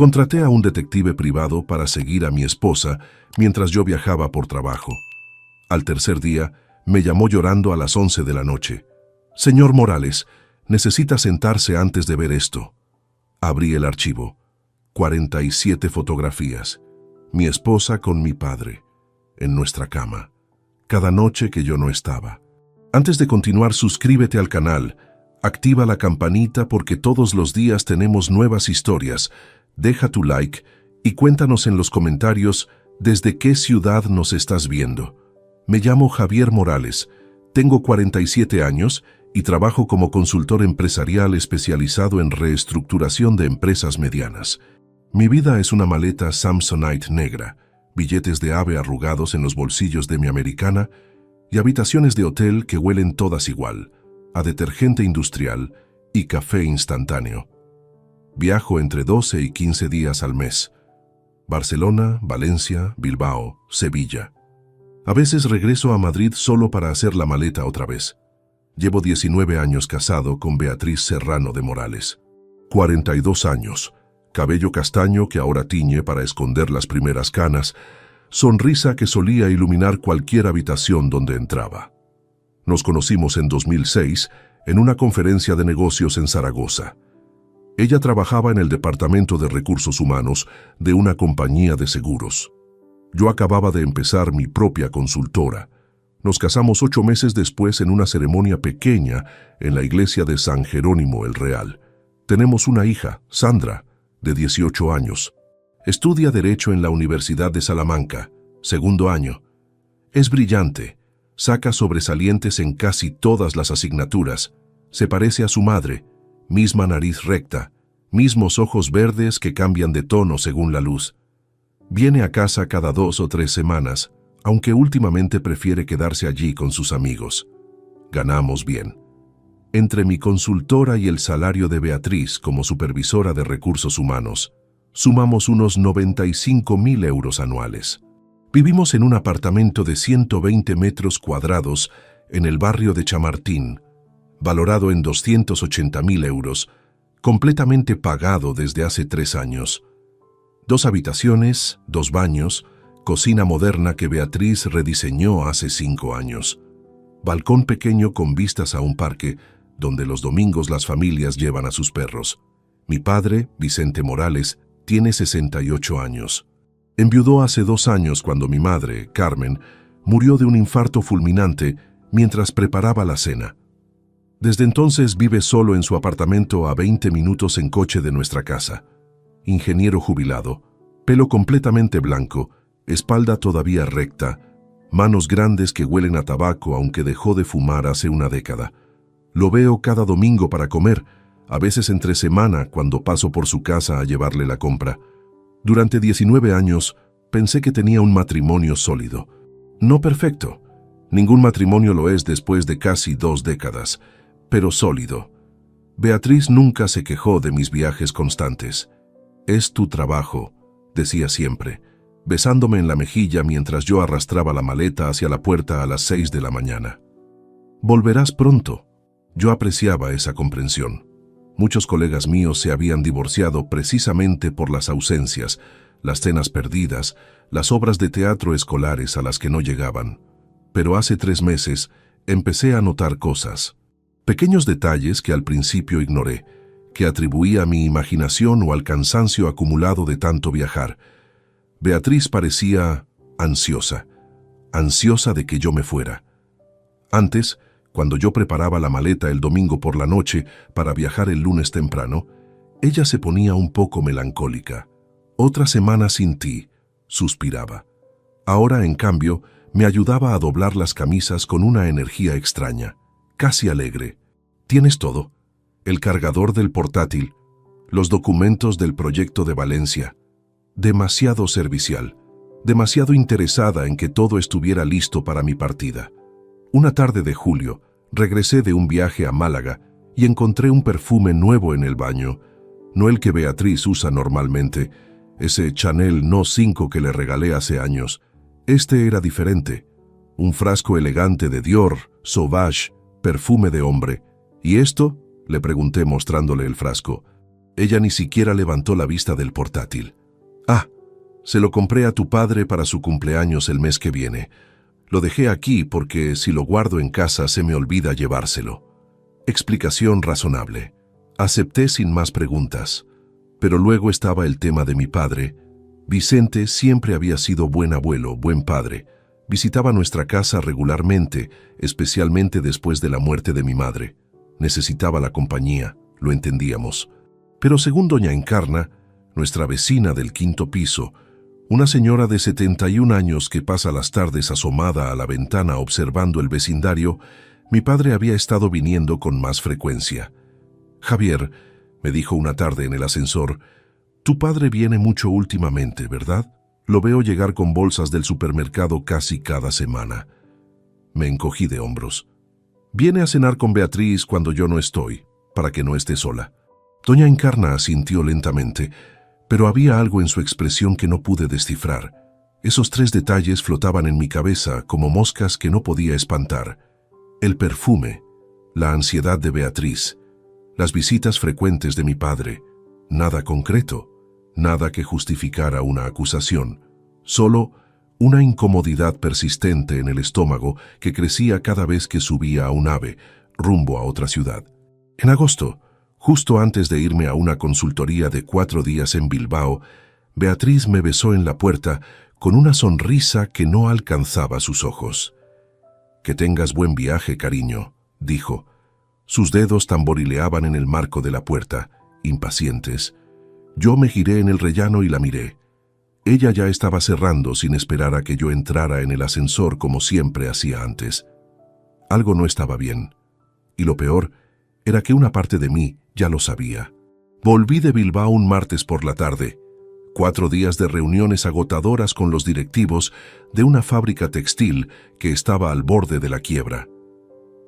Contraté a un detective privado para seguir a mi esposa mientras yo viajaba por trabajo. Al tercer día, me llamó llorando a las 11 de la noche. «Señor Morales, necesita sentarse antes de ver esto». Abrí el archivo. 47 fotografías. Mi esposa con mi padre, en nuestra cama, cada noche que yo no estaba. Antes de continuar, suscríbete al canal, activa la campanita porque todos los días tenemos nuevas historias. Deja tu like y cuéntanos en los comentarios desde qué ciudad nos estás viendo. Me llamo Javier Morales, tengo 47 años y trabajo como consultor empresarial especializado en reestructuración de empresas medianas. Mi vida es una maleta Samsonite negra, billetes de ave arrugados en los bolsillos de mi americana y habitaciones de hotel que huelen todas igual, a detergente industrial y café instantáneo. Viajo entre 12 y 15 días al mes. Barcelona, Valencia, Bilbao, Sevilla. A veces regreso a Madrid solo para hacer la maleta otra vez. Llevo 19 años casado con Beatriz Serrano de Morales. 42 años, cabello castaño que ahora tiñe para esconder las primeras canas, sonrisa que solía iluminar cualquier habitación donde entraba. Nos conocimos en 2006 en una conferencia de negocios en Zaragoza. Ella trabajaba en el departamento de recursos humanos de una compañía de seguros. Yo acababa de empezar mi propia consultora. Nos casamos 8 meses después en una ceremonia pequeña en la iglesia de San Jerónimo el Real. Tenemos una hija, Sandra, de 18 años. Estudia Derecho en la Universidad de Salamanca, segundo año. Es brillante, saca sobresalientes en casi todas las asignaturas, se parece a su madre, misma nariz recta, mismos ojos verdes que cambian de tono según la luz. Viene a casa cada 2 o 3 semanas, aunque últimamente prefiere quedarse allí con sus amigos. Ganamos bien. Entre mi consultora y el salario de Beatriz como supervisora de recursos humanos, sumamos unos 95.000 euros anuales. Vivimos en un apartamento de 120 metros cuadrados en el barrio de Chamartín, valorado en 280.000 euros, completamente pagado desde hace 3 años. 2 habitaciones, 2 baños, cocina moderna que Beatriz rediseñó hace 5 años. Balcón pequeño con vistas a un parque, donde los domingos las familias llevan a sus perros. Mi padre, Vicente Morales, tiene 68 años. Enviudó hace 2 años cuando mi madre, Carmen, murió de un infarto fulminante mientras preparaba la cena. Desde entonces vive solo en su apartamento a 20 minutos en coche de nuestra casa. Ingeniero jubilado, pelo completamente blanco, espalda todavía recta, manos grandes que huelen a tabaco aunque dejó de fumar hace una década. Lo veo cada domingo para comer, a veces entre semana cuando paso por su casa a llevarle la compra. Durante 19 años pensé que tenía un matrimonio sólido. No perfecto, ningún matrimonio lo es después de casi 2 décadas, pero sólido. Beatriz nunca se quejó de mis viajes constantes. «Es tu trabajo», decía siempre, besándome en la mejilla mientras yo arrastraba la maleta hacia la puerta a las 6 de la mañana. «Volverás pronto». Yo apreciaba esa comprensión. Muchos colegas míos se habían divorciado precisamente por las ausencias, las cenas perdidas, las obras de teatro escolares a las que no llegaban. Pero hace 3 meses empecé a notar cosas. Pequeños detalles que al principio ignoré, que atribuía a mi imaginación o al cansancio acumulado de tanto viajar. Beatriz parecía ansiosa de que yo me fuera. Antes, cuando yo preparaba la maleta el domingo por la noche para viajar el lunes temprano, ella se ponía un poco melancólica. «Otra semana sin ti», suspiraba. Ahora, en cambio, me ayudaba a doblar las camisas con una energía extraña, casi alegre. «¿Tienes todo? El cargador del portátil, los documentos del proyecto de Valencia». Demasiado servicial, demasiado interesada en que todo estuviera listo para mi partida. Una tarde de julio, regresé de un viaje a Málaga y encontré un perfume nuevo en el baño, no el que Beatriz usa normalmente, ese Chanel No. 5 que le regalé hace años. Este era diferente, un frasco elegante de Dior, Sauvage, perfume de hombre. «¿Y esto?», le pregunté mostrándole el frasco. Ella ni siquiera levantó la vista del portátil. «Ah, se lo compré a tu padre para su cumpleaños el mes que viene. Lo dejé aquí porque si lo guardo en casa se me olvida llevárselo». Explicación razonable. Acepté sin más preguntas. Pero luego estaba el tema de mi padre. Vicente siempre había sido buen abuelo, buen padre. Visitaba nuestra casa regularmente, especialmente después de la muerte de mi madre. Necesitaba la compañía, lo entendíamos. Pero según doña Encarna, nuestra vecina del 5º piso, una señora de 71 años que pasa las tardes asomada a la ventana observando el vecindario, mi padre había estado viniendo con más frecuencia. «Javier», me dijo una tarde en el ascensor, «tu padre viene mucho últimamente, ¿verdad? Lo veo llegar con bolsas del supermercado casi cada semana». Me encogí de hombros. «Viene a cenar con Beatriz cuando yo no estoy, para que no esté sola». Doña Encarna asintió lentamente, pero había algo en su expresión que no pude descifrar. Esos 3 detalles flotaban en mi cabeza como moscas que no podía espantar. El perfume, la ansiedad de Beatriz, las visitas frecuentes de mi padre. Nada concreto, nada que justificara una acusación. Solo una incomodidad persistente en el estómago que crecía cada vez que subía a un AVE, rumbo a otra ciudad. En agosto, justo antes de irme a una consultoría de 4 días en Bilbao, Beatriz me besó en la puerta con una sonrisa que no alcanzaba sus ojos. «Que tengas buen viaje, cariño», dijo. Sus dedos tamborileaban en el marco de la puerta, impacientes. Yo me giré en el rellano y la miré. Ella ya estaba cerrando sin esperar a que yo entrara en el ascensor como siempre hacía antes. Algo no estaba bien. Y lo peor era que una parte de mí ya lo sabía. Volví de Bilbao un martes por la tarde. 4 días de reuniones agotadoras con los directivos de una fábrica textil que estaba al borde de la quiebra.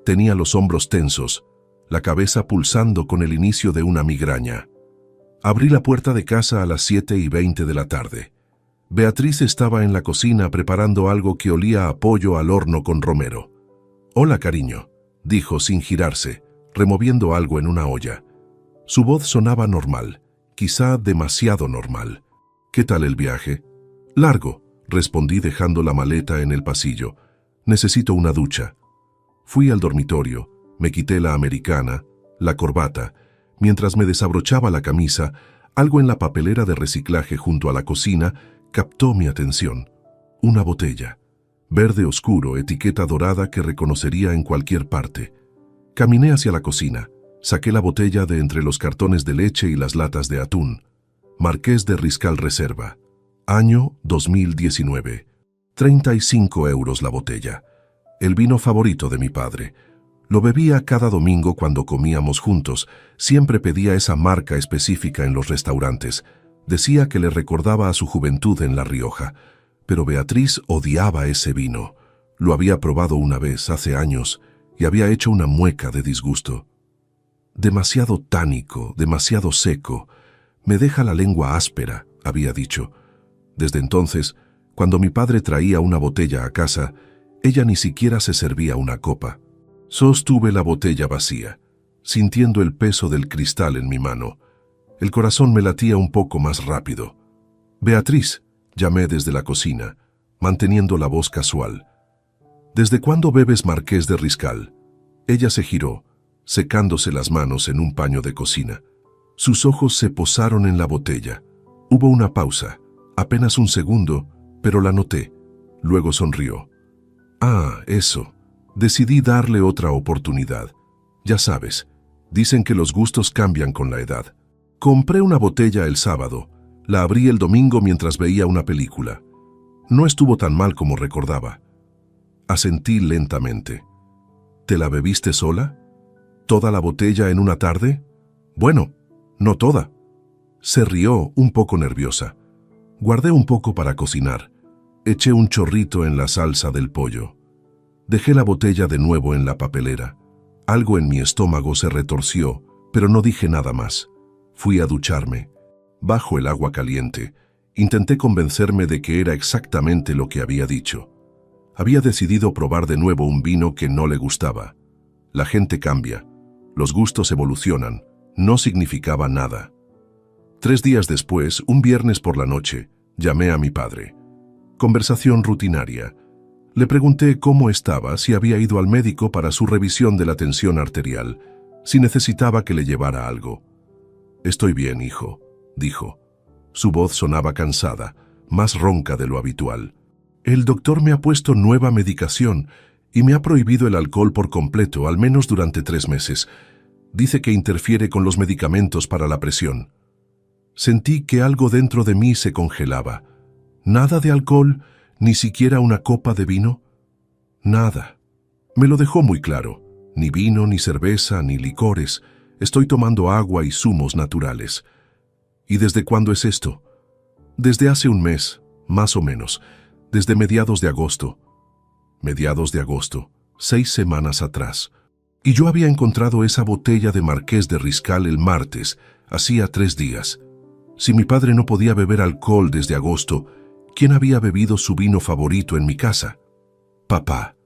Tenía los hombros tensos, la cabeza pulsando con el inicio de una migraña. Abrí la puerta de casa a las 7:20 de la tarde. Beatriz estaba en la cocina preparando algo que olía a pollo al horno con romero. «Hola, cariño», dijo sin girarse, removiendo algo en una olla. Su voz sonaba normal, quizá demasiado normal. «¿Qué tal el viaje?» «Largo», respondí dejando la maleta en el pasillo. «Necesito una ducha». Fui al dormitorio, me quité la americana, la corbata. Mientras me desabrochaba la camisa, algo en la papelera de reciclaje junto a la cocina captó mi atención. Una botella. Verde oscuro, etiqueta dorada que reconocería en cualquier parte. Caminé hacia la cocina. Saqué la botella de entre los cartones de leche y las latas de atún. Marqués de Riscal Reserva. Año 2019. 35 € la botella. El vino favorito de mi padre. Lo bebía cada domingo cuando comíamos juntos. Siempre pedía esa marca específica en los restaurantes. Decía que le recordaba a su juventud en La Rioja. Pero Beatriz odiaba ese vino. Lo había probado una vez, hace años, y había hecho una mueca de disgusto. «Demasiado tánico, demasiado seco. Me deja la lengua áspera», había dicho. Desde entonces, cuando mi padre traía una botella a casa, ella ni siquiera se servía una copa. Sostuve la botella vacía, sintiendo el peso del cristal en mi mano. El corazón me latía un poco más rápido. «Beatriz», llamé desde la cocina, manteniendo la voz casual. «¿Desde cuándo bebes Marqués de Riscal?» Ella se giró, secándose las manos en un paño de cocina. Sus ojos se posaron en la botella. Hubo una pausa, apenas un segundo, pero la noté. Luego sonrió. «Ah, eso. Decidí darle otra oportunidad. Ya sabes, dicen que los gustos cambian con la edad. Compré una botella el sábado. La abrí el domingo mientras veía una película. No estuvo tan mal como recordaba». Asentí lentamente. «¿Te la bebiste sola? ¿Toda la botella en una tarde?» «Bueno, no toda». Se rió, un poco nerviosa. Guardé un poco para cocinar. Eché un chorrito en la salsa del pollo. Dejé la botella de nuevo en la papelera. Algo en mi estómago se retorció, pero no dije nada más. Fui a ducharme. Bajo el agua caliente, intenté convencerme de que era exactamente lo que había dicho. Había decidido probar de nuevo un vino que no le gustaba. La gente cambia. Los gustos evolucionan. No significaba nada. 3 días después, un viernes por la noche, llamé a mi padre. Conversación rutinaria. Le pregunté cómo estaba, si había ido al médico para su revisión de la tensión arterial, si necesitaba que le llevara algo. «Estoy bien, hijo», dijo. Su voz sonaba cansada, más ronca de lo habitual. «El doctor me ha puesto nueva medicación y me ha prohibido el alcohol por completo, al menos durante 3 meses. Dice que interfiere con los medicamentos para la presión». Sentí que algo dentro de mí se congelaba. ¿Nada de alcohol? ¿Ni siquiera una copa de vino? Nada. Me lo dejó muy claro. Ni vino, ni cerveza, ni licores. Estoy tomando agua y zumos naturales. ¿Y desde cuándo es esto? Desde hace un mes, más o menos. Desde mediados de agosto. Mediados de agosto, 6 semanas atrás. Y yo había encontrado esa botella de Marqués de Riscal el martes, hacía 3 días. Si mi padre no podía beber alcohol desde agosto, ¿quién había bebido su vino favorito en mi casa? «Papá»,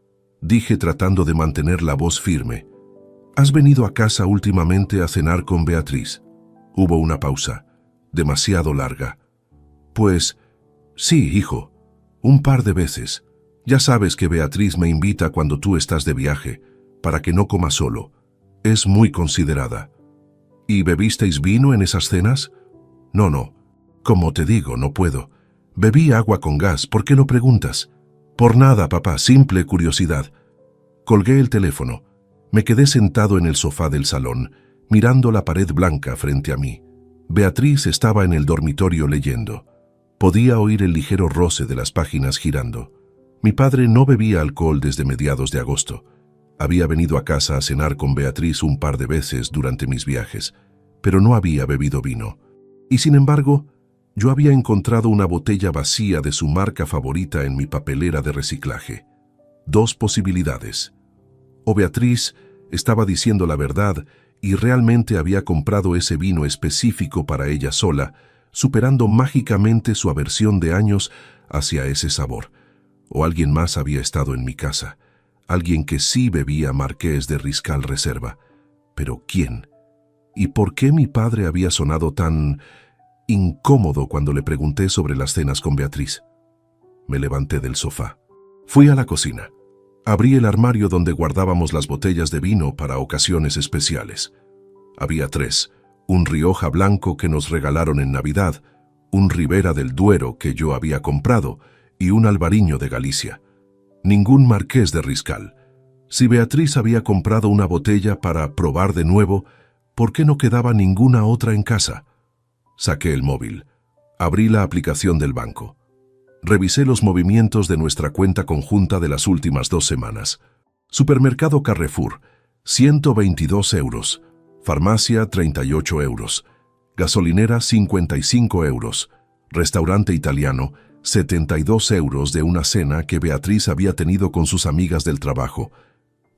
dije tratando de mantener la voz firme, «¿has venido a casa últimamente a cenar con Beatriz?» Hubo una pausa, demasiado larga. «Pues, sí, hijo, un par de veces. Ya sabes que Beatriz me invita cuando tú estás de viaje, para que no coma solo. Es muy considerada». «¿Y bebisteis vino en esas cenas?» «No. Como te digo, no puedo. Bebí agua con gas, ¿por qué lo preguntas?» «Por nada, papá, simple curiosidad». Colgué el teléfono. Me quedé sentado en el sofá del salón, mirando la pared blanca frente a mí. Beatriz estaba en el dormitorio leyendo. Podía oír el ligero roce de las páginas girando. Mi padre no bebía alcohol desde mediados de agosto. Había venido a casa a cenar con Beatriz un par de veces durante mis viajes, pero no había bebido vino. Y sin embargo, yo había encontrado una botella vacía de su marca favorita en mi papelera de reciclaje. 2 posibilidades. O Beatriz estaba diciendo la verdad y realmente había comprado ese vino específico para ella sola, superando mágicamente su aversión de años hacia ese sabor. O alguien más había estado en mi casa, alguien que sí bebía Marqués de Riscal Reserva. ¿Pero quién? ¿Y por qué mi padre había sonado tan incómodo cuando le pregunté sobre las cenas con Beatriz? Me levanté del sofá. Fui a la cocina. Abrí el armario donde guardábamos las botellas de vino para ocasiones especiales. Había 3, un Rioja blanco que nos regalaron en Navidad, un Ribera del Duero que yo había comprado y un Albariño de Galicia. Ningún Marqués de Riscal. Si Beatriz había comprado una botella para probar de nuevo, ¿por qué no quedaba ninguna otra en casa? Saqué el móvil. Abrí la aplicación del banco. Revisé los movimientos de nuestra cuenta conjunta de las últimas 2 semanas. Supermercado Carrefour, 122 euros. Farmacia, 38 euros. Gasolinera, 55 euros. Restaurante italiano, 72 euros de una cena que Beatriz había tenido con sus amigas del trabajo.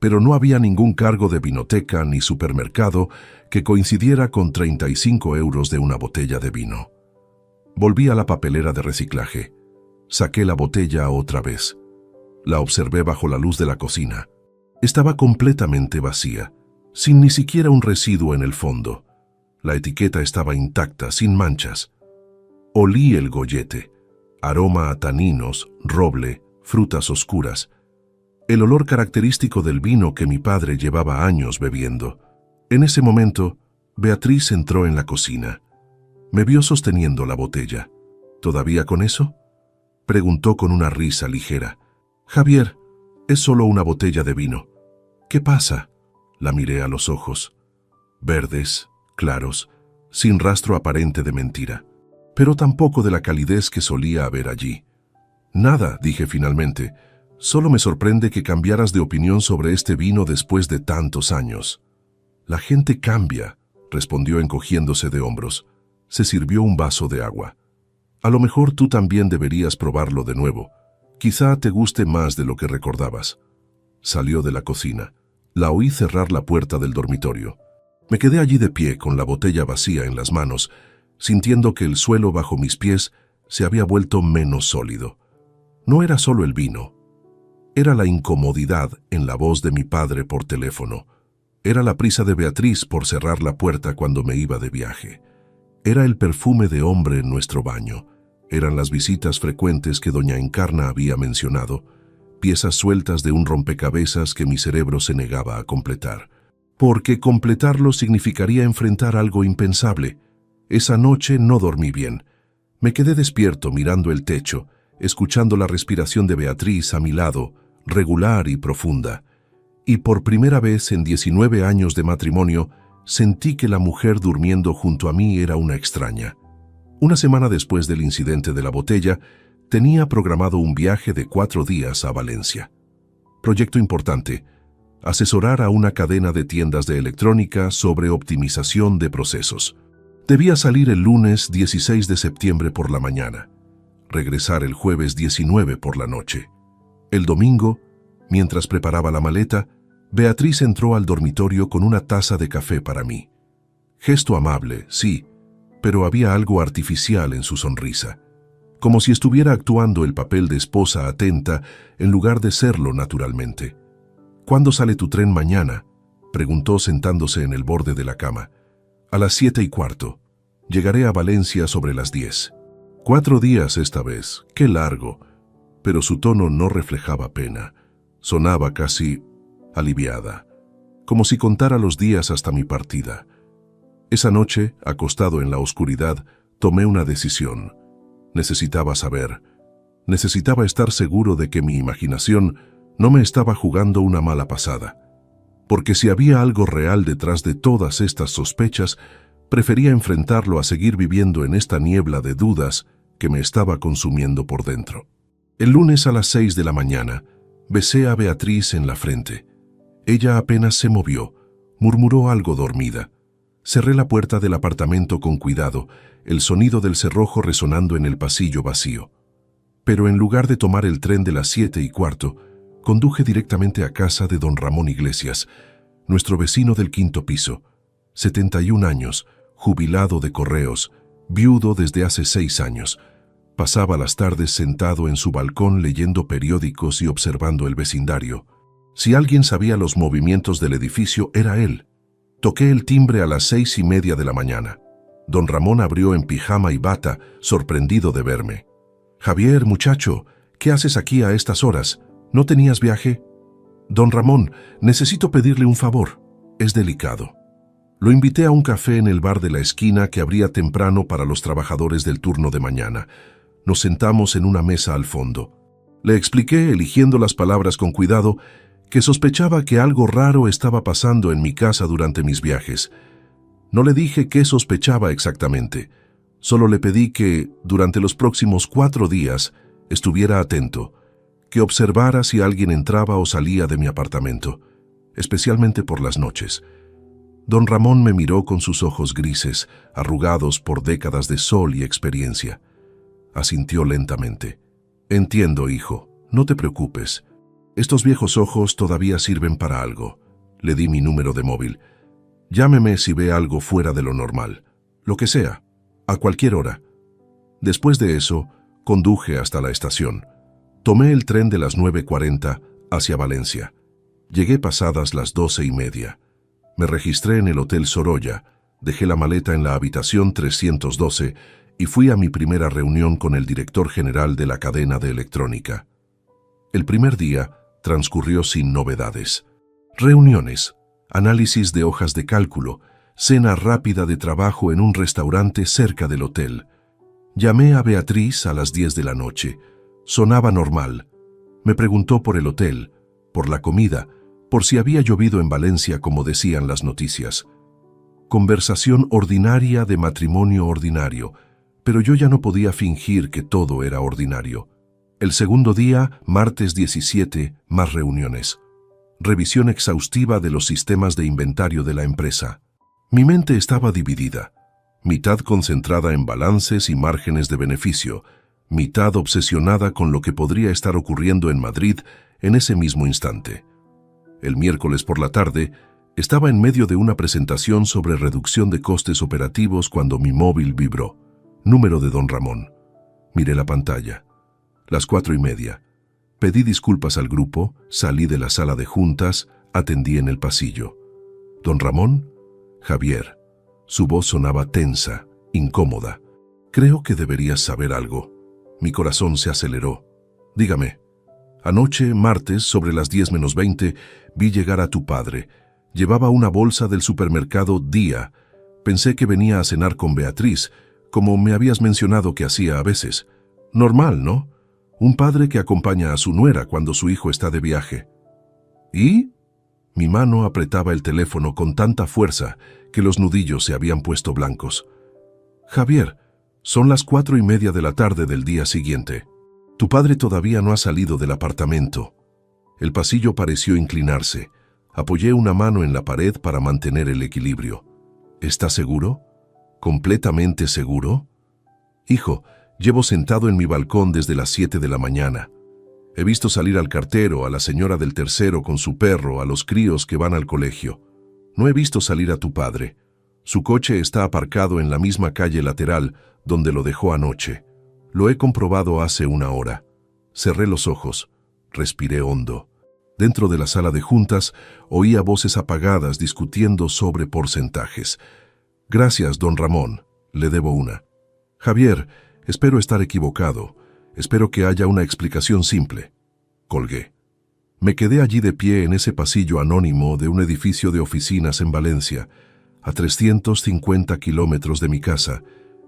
Pero no había ningún cargo de vinoteca ni supermercado que coincidiera con 35 euros de una botella de vino. Volví a la papelera de reciclaje. Saqué la botella otra vez. La observé bajo la luz de la cocina. Estaba completamente vacía, sin ni siquiera un residuo en el fondo. La etiqueta estaba intacta, sin manchas. Olí el gollete, aroma a taninos, roble, frutas oscuras. El olor característico del vino que mi padre llevaba años bebiendo. En ese momento, Beatriz entró en la cocina. Me vio sosteniendo la botella. ¿Todavía con eso?, preguntó con una risa ligera. «Javier, es solo una botella de vino». «¿Qué pasa?». La miré a los ojos. Verdes, claros, sin rastro aparente de mentira, pero tampoco de la calidez que solía haber allí. «Nada», dije finalmente. «Solo me sorprende que cambiaras de opinión sobre este vino después de tantos años». «La gente cambia», respondió encogiéndose de hombros. Se sirvió un vaso de agua. «A lo mejor tú también deberías probarlo de nuevo. Quizá te guste más de lo que recordabas». Salió de la cocina. La oí cerrar la puerta del dormitorio. Me quedé allí de pie con la botella vacía en las manos, sintiendo que el suelo bajo mis pies se había vuelto menos sólido. No era solo el vino. Era la incomodidad en la voz de mi padre por teléfono. Era la prisa de Beatriz por cerrar la puerta cuando me iba de viaje. Era el perfume de hombre en nuestro baño. Eran las visitas frecuentes que doña Encarna había mencionado, piezas sueltas de un rompecabezas que mi cerebro se negaba a completar. Porque completarlo significaría enfrentar algo impensable. Esa noche no dormí bien. Me quedé despierto mirando el techo, escuchando la respiración de Beatriz a mi lado, regular y profunda. Y por primera vez en 19 años de matrimonio, sentí que la mujer durmiendo junto a mí era una extraña. Una semana después del incidente de la botella, tenía programado un viaje de 4 días a Valencia. Proyecto importante: asesorar a una cadena de tiendas de electrónica sobre optimización de procesos. Debía salir el lunes 16 de septiembre por la mañana, regresar el jueves 19 por la noche. El domingo, mientras preparaba la maleta, Beatriz entró al dormitorio con una taza de café para mí. Gesto amable, sí, pero había algo artificial en su sonrisa, como si estuviera actuando el papel de esposa atenta en lugar de serlo naturalmente. «¿Cuándo sale tu tren mañana?», preguntó sentándose en el borde de la cama. «A las 7:15. Llegaré a Valencia sobre las 10. 4 días esta vez, qué largo». Pero su tono no reflejaba pena. Sonaba casi aliviada, como si contara los días hasta mi partida. Esa noche, acostado en la oscuridad, tomé una decisión. Necesitaba saber. Necesitaba estar seguro de que mi imaginación no me estaba jugando una mala pasada. Porque si había algo real detrás de todas estas sospechas, prefería enfrentarlo a seguir viviendo en esta niebla de dudas que me estaba consumiendo por dentro. El lunes a las 6 de la mañana, besé a Beatriz en la frente. Ella apenas se movió, murmuró algo dormida. Cerré la puerta del apartamento con cuidado, el sonido del cerrojo resonando en el pasillo vacío. Pero en lugar de tomar el tren de las 7:15, conduje directamente a casa de don Ramón Iglesias, nuestro vecino del 5º piso, 71 años, jubilado de correos, viudo desde hace 6 años. Pasaba las tardes sentado en su balcón leyendo periódicos y observando el vecindario. Si alguien sabía los movimientos del edificio, era él. Toqué el timbre a las 6:30 de la mañana. Don Ramón abrió en pijama y bata, sorprendido de verme. «Javier, muchacho, ¿qué haces aquí a estas horas? ¿No tenías viaje?» «Don Ramón, necesito pedirle un favor. Es delicado». Lo invité a un café en el bar de la esquina que abría temprano para los trabajadores del turno de mañana. Nos sentamos en una mesa al fondo. Le expliqué, eligiendo las palabras con cuidado, que sospechaba que algo raro estaba pasando en mi casa durante mis viajes. No le dije qué sospechaba exactamente. Solo le pedí que, durante los próximos 4 días, estuviera atento, que observara si alguien entraba o salía de mi apartamento, especialmente por las noches. Don Ramón me miró con sus ojos grises, arrugados por décadas de sol y experiencia. Asintió lentamente. «Entiendo, hijo, no te preocupes. Estos viejos ojos todavía sirven para algo». Le di mi número de móvil. «Llámeme si ve algo fuera de lo normal. Lo que sea, a cualquier hora». Después de eso, conduje hasta la estación. Tomé el tren de las 9:40 hacia Valencia. Llegué pasadas las 12:30. Me registré en el Hotel Sorolla, dejé la maleta en la habitación 312 y fui a mi primera reunión con el director general de la cadena de electrónica. El primer día transcurrió sin novedades. Reuniones, análisis de hojas de cálculo, cena rápida de trabajo en un restaurante cerca del hotel. Llamé a Beatriz a las 10 de la noche. Sonaba normal. Me preguntó por el hotel, por la comida, por si había llovido en Valencia como decían las noticias. Conversación ordinaria de matrimonio ordinario, pero yo ya no podía fingir que todo era ordinario. El segundo día, martes 17, más reuniones. Revisión exhaustiva de los sistemas de inventario de la empresa. Mi mente estaba dividida, mitad concentrada en balances y márgenes de beneficio, mitad obsesionada con lo que podría estar ocurriendo en Madrid en ese mismo instante. El miércoles por la tarde, estaba en medio de una presentación sobre reducción de costes operativos cuando mi móvil vibró. Número de don Ramón. Miré la pantalla. Las 4:30. Pedí disculpas al grupo, salí de la sala de juntas, atendí en el pasillo. «¿Don Ramón?» «Javier». Su voz sonaba tensa, incómoda. Creo que deberías saber algo. Mi corazón se aceleró. Dígame. Anoche, martes, sobre las 10 menos 20, vi llegar a tu padre. Llevaba una bolsa del supermercado Día. Pensé que venía a cenar con Beatriz, como me habías mencionado que hacía a veces. Normal, ¿no? Un padre que acompaña a su nuera cuando su hijo está de viaje. ¿Y? Mi mano apretaba el teléfono con tanta fuerza que los nudillos se habían puesto blancos. Javier, son las 4:30 de la tarde del día siguiente. Tu padre todavía no ha salido del apartamento. El pasillo pareció inclinarse. Apoyé una mano en la pared para mantener el equilibrio. ¿Estás seguro? ¿Completamente seguro? Hijo, llevo sentado en mi balcón desde las 7 de la mañana. He visto salir al cartero, a la señora del tercero con su perro, a los críos que van al colegio. No he visto salir a tu padre. Su coche está aparcado en la misma calle lateral donde lo dejó anoche. Lo he comprobado hace una hora. Cerré los ojos. Respiré hondo. Dentro de la sala de juntas oía voces apagadas discutiendo sobre porcentajes. Gracias, don Ramón. Le debo una. Javier, espero estar equivocado. Espero que haya una explicación simple. Colgué. Me quedé allí de pie en ese pasillo anónimo de un edificio de oficinas en Valencia, a 350 kilómetros de mi casa,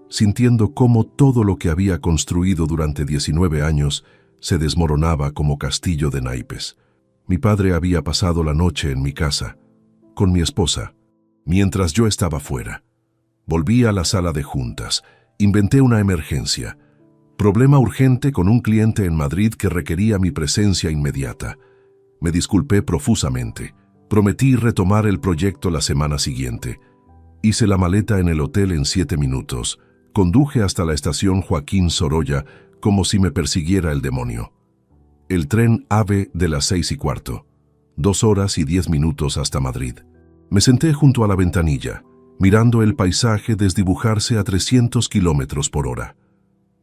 sintiendo cómo todo lo que había construido durante 19 años se desmoronaba como castillo de naipes. Mi padre había pasado la noche en mi casa, con mi esposa, mientras yo estaba fuera. Volví a la sala de juntas. Inventé una emergencia. Problema urgente con un cliente en Madrid que requería mi presencia inmediata. Me disculpé profusamente. Prometí retomar el proyecto la semana siguiente. Hice la maleta en el hotel en 7 minutos. Conduje hasta la estación Joaquín Sorolla como si me persiguiera el demonio. El tren AVE de las 6:15. 2 horas y 10 minutos hasta Madrid. Me senté junto a la ventanilla, mirando el paisaje desdibujarse a 300 kilómetros por hora.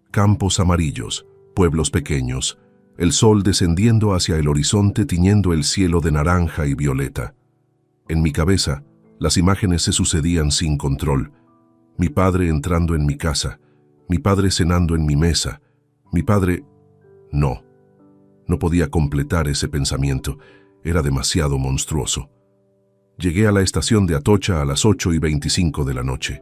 Campos amarillos, pueblos pequeños, el sol descendiendo hacia el horizonte tiñendo el cielo de naranja y violeta. En mi cabeza, las imágenes se sucedían sin control. Mi padre entrando en mi casa, mi padre cenando en mi mesa, mi padre... No podía completar ese pensamiento, era demasiado monstruoso. Llegué a la estación de Atocha a las 8:25 de la noche.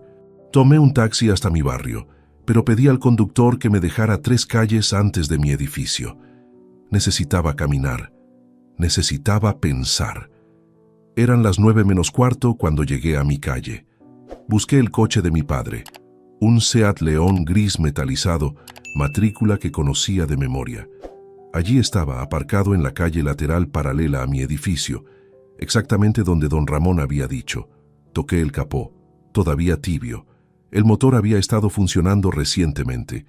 Tomé un taxi hasta mi barrio, pero pedí al conductor que me dejara 3 calles antes de mi edificio. Necesitaba caminar, necesitaba pensar. Eran las 9 menos cuarto cuando llegué a mi calle. Busqué el coche de mi padre, un Seat León gris metalizado, matrícula que conocía de memoria. Allí estaba, aparcado en la calle lateral paralela a mi edificio, exactamente donde don Ramón había dicho. Toqué el capó, todavía tibio. El motor había estado funcionando recientemente.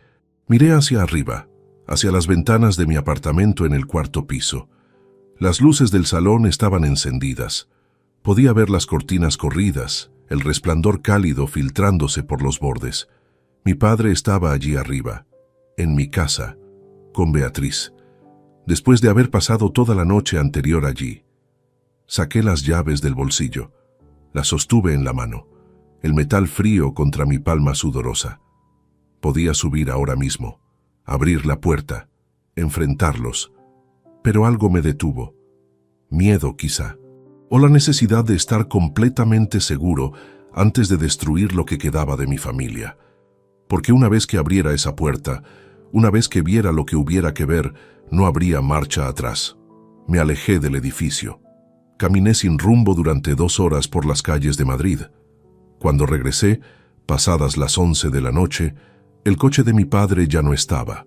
Miré hacia arriba, hacia las ventanas de mi apartamento en el 4º piso. Las luces del salón estaban encendidas. Podía ver las cortinas corridas, el resplandor cálido filtrándose por los bordes. Mi padre estaba allí arriba, en mi casa, con Beatriz, después de haber pasado toda la noche anterior allí. Saqué las llaves del bolsillo, las sostuve en la mano, el metal frío contra mi palma sudorosa. Podía subir ahora mismo, abrir la puerta, enfrentarlos, pero algo me detuvo. Miedo quizá, o la necesidad de estar completamente seguro antes de destruir lo que quedaba de mi familia. Porque una vez que abriera esa puerta, una vez que viera lo que hubiera que ver, no habría marcha atrás. Me alejé del edificio. Caminé sin rumbo durante 2 horas por las calles de Madrid. Cuando regresé, pasadas las 11 de la noche, el coche de mi padre ya no estaba.